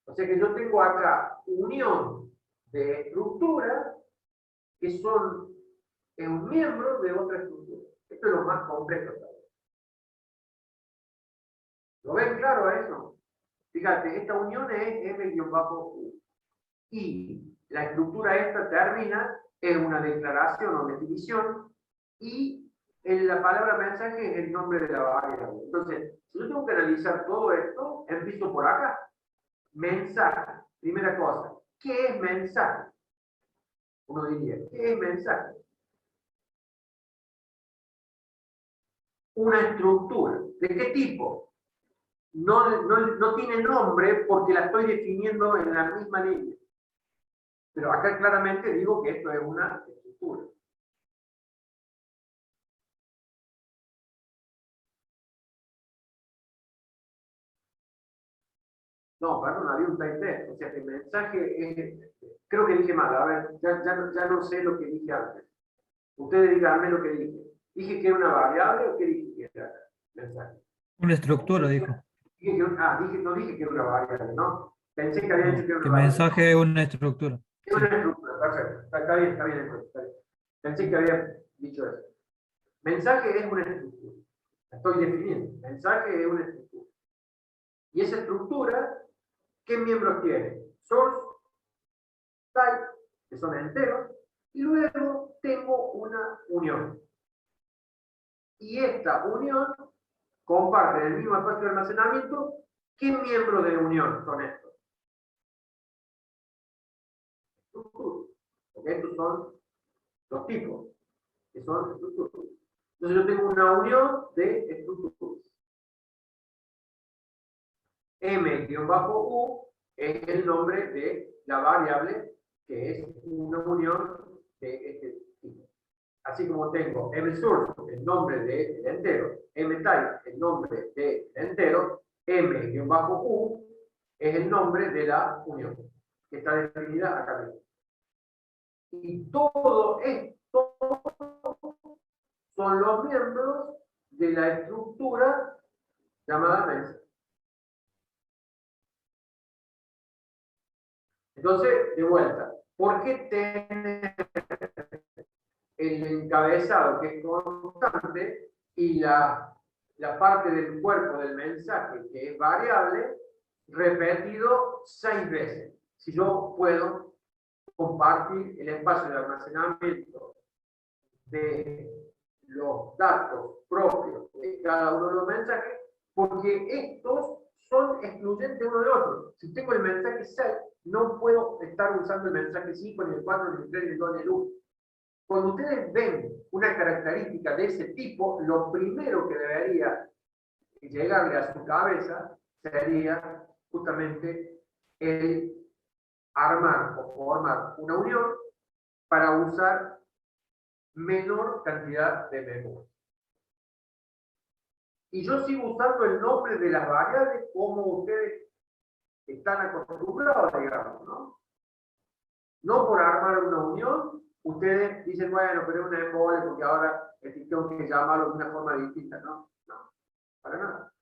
O sea que yo tengo acá unión de estructura que son un miembro de otra estructura. Esto es lo más complejo también. ¿Lo ven claro eso? Fíjate, esta unión es M-U. Y la estructura esta termina en una declaración o definición y en la palabra mensaje es el nombre de la variable. Entonces, si yo tengo que analizar todo esto, empiezo por acá. Mensaje. Primera cosa, ¿qué es mensaje? Uno diría, ¿qué es mensaje? Una estructura. ¿De qué tipo? No tiene nombre porque la estoy definiendo en la misma línea. Pero acá claramente digo que esto es una estructura. No, perdón, había un type test. O sea, que el mensaje es... Creo que dije mal. A ver, ya no sé lo que dije antes. Ustedes díganme lo que dije. ¿Dije que era una variable o qué dije que era mensaje? Una estructura, dijo. No dije que era una variable, ¿no? Pensé que había dicho que era Que una variable. mensaje es una estructura. Es una estructura, perfecto. Está bien, está bien. Pensé que había dicho eso. Mensaje es una estructura. La estoy definiendo. Mensaje es una estructura. Y esa estructura, ¿qué miembros tiene? Source, type, que son enteros, y luego tengo una unión. Y esta unión comparte el mismo espacio de almacenamiento. ¿Qué miembros de unión son estos? Estructuras. Porque estos son los tipos, que son estructuras. Entonces yo tengo una unión de estructuras. M-U es el nombre de la variable que es una unión de este tipo. Así como tengo mSource, el nombre del entero, mType, el nombre del entero, M-U es el nombre de la unión, que está definida acá mismo. Y todo esto son los miembros de la estructura llamada mensaje. Entonces, de vuelta, ¿por qué tener el encabezado que es constante y la parte del cuerpo del mensaje que es variable repetido 6 veces? Si yo puedo compartir el espacio de almacenamiento de los datos propios de cada uno de los mensajes, porque estos son excluyentes uno del otro. Si tengo el mensaje 6, no puedo estar usando el mensaje 5, ni el 4, ni el 3, ni el 2, ni el 1. Cuando ustedes ven una característica de ese tipo, lo primero que debería llegarle a su cabeza sería justamente el armar o formar una unión para usar menor cantidad de memoria. Y yo sigo usando el nombre de las variables como ustedes están acostumbrados, digamos, ¿no? No por armar una unión, ustedes dicen, bueno, pero es una embole porque ahora tengo que llamarlo de una forma distinta, ¿no? No, para nada.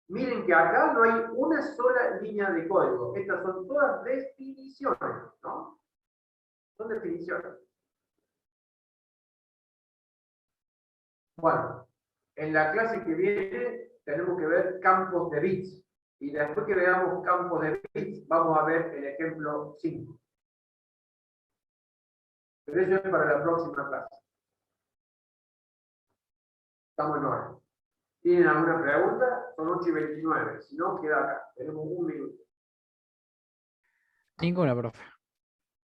Miren que acá no hay una sola línea de código. Estas son todas definiciones, ¿no? Son definiciones. Bueno, en la clase que viene tenemos que ver campos de bits. Y después que veamos campos de bits, vamos a ver el ejemplo 5. Pero eso es para la próxima clase. Estamos en hora. ¿Tienen alguna pregunta? Son 8:29. Si no, queda acá. Tenemos 1 minuto. Ninguna, profe.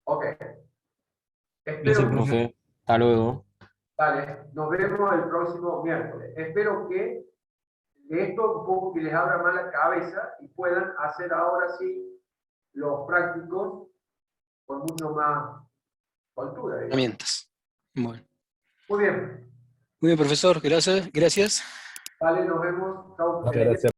Ok. Gracias, Espero, profe. Hasta luego. dale, nos vemos el próximo miércoles. Espero que de esto un poco que les abra más la cabeza y puedan hacer ahora sí los prácticos con mucho más soltura, digamos. Herramientas. Bueno. Muy bien. Muy bien, profesor. Gracias. Vale, nos vemos. Chau. Muchas gracias.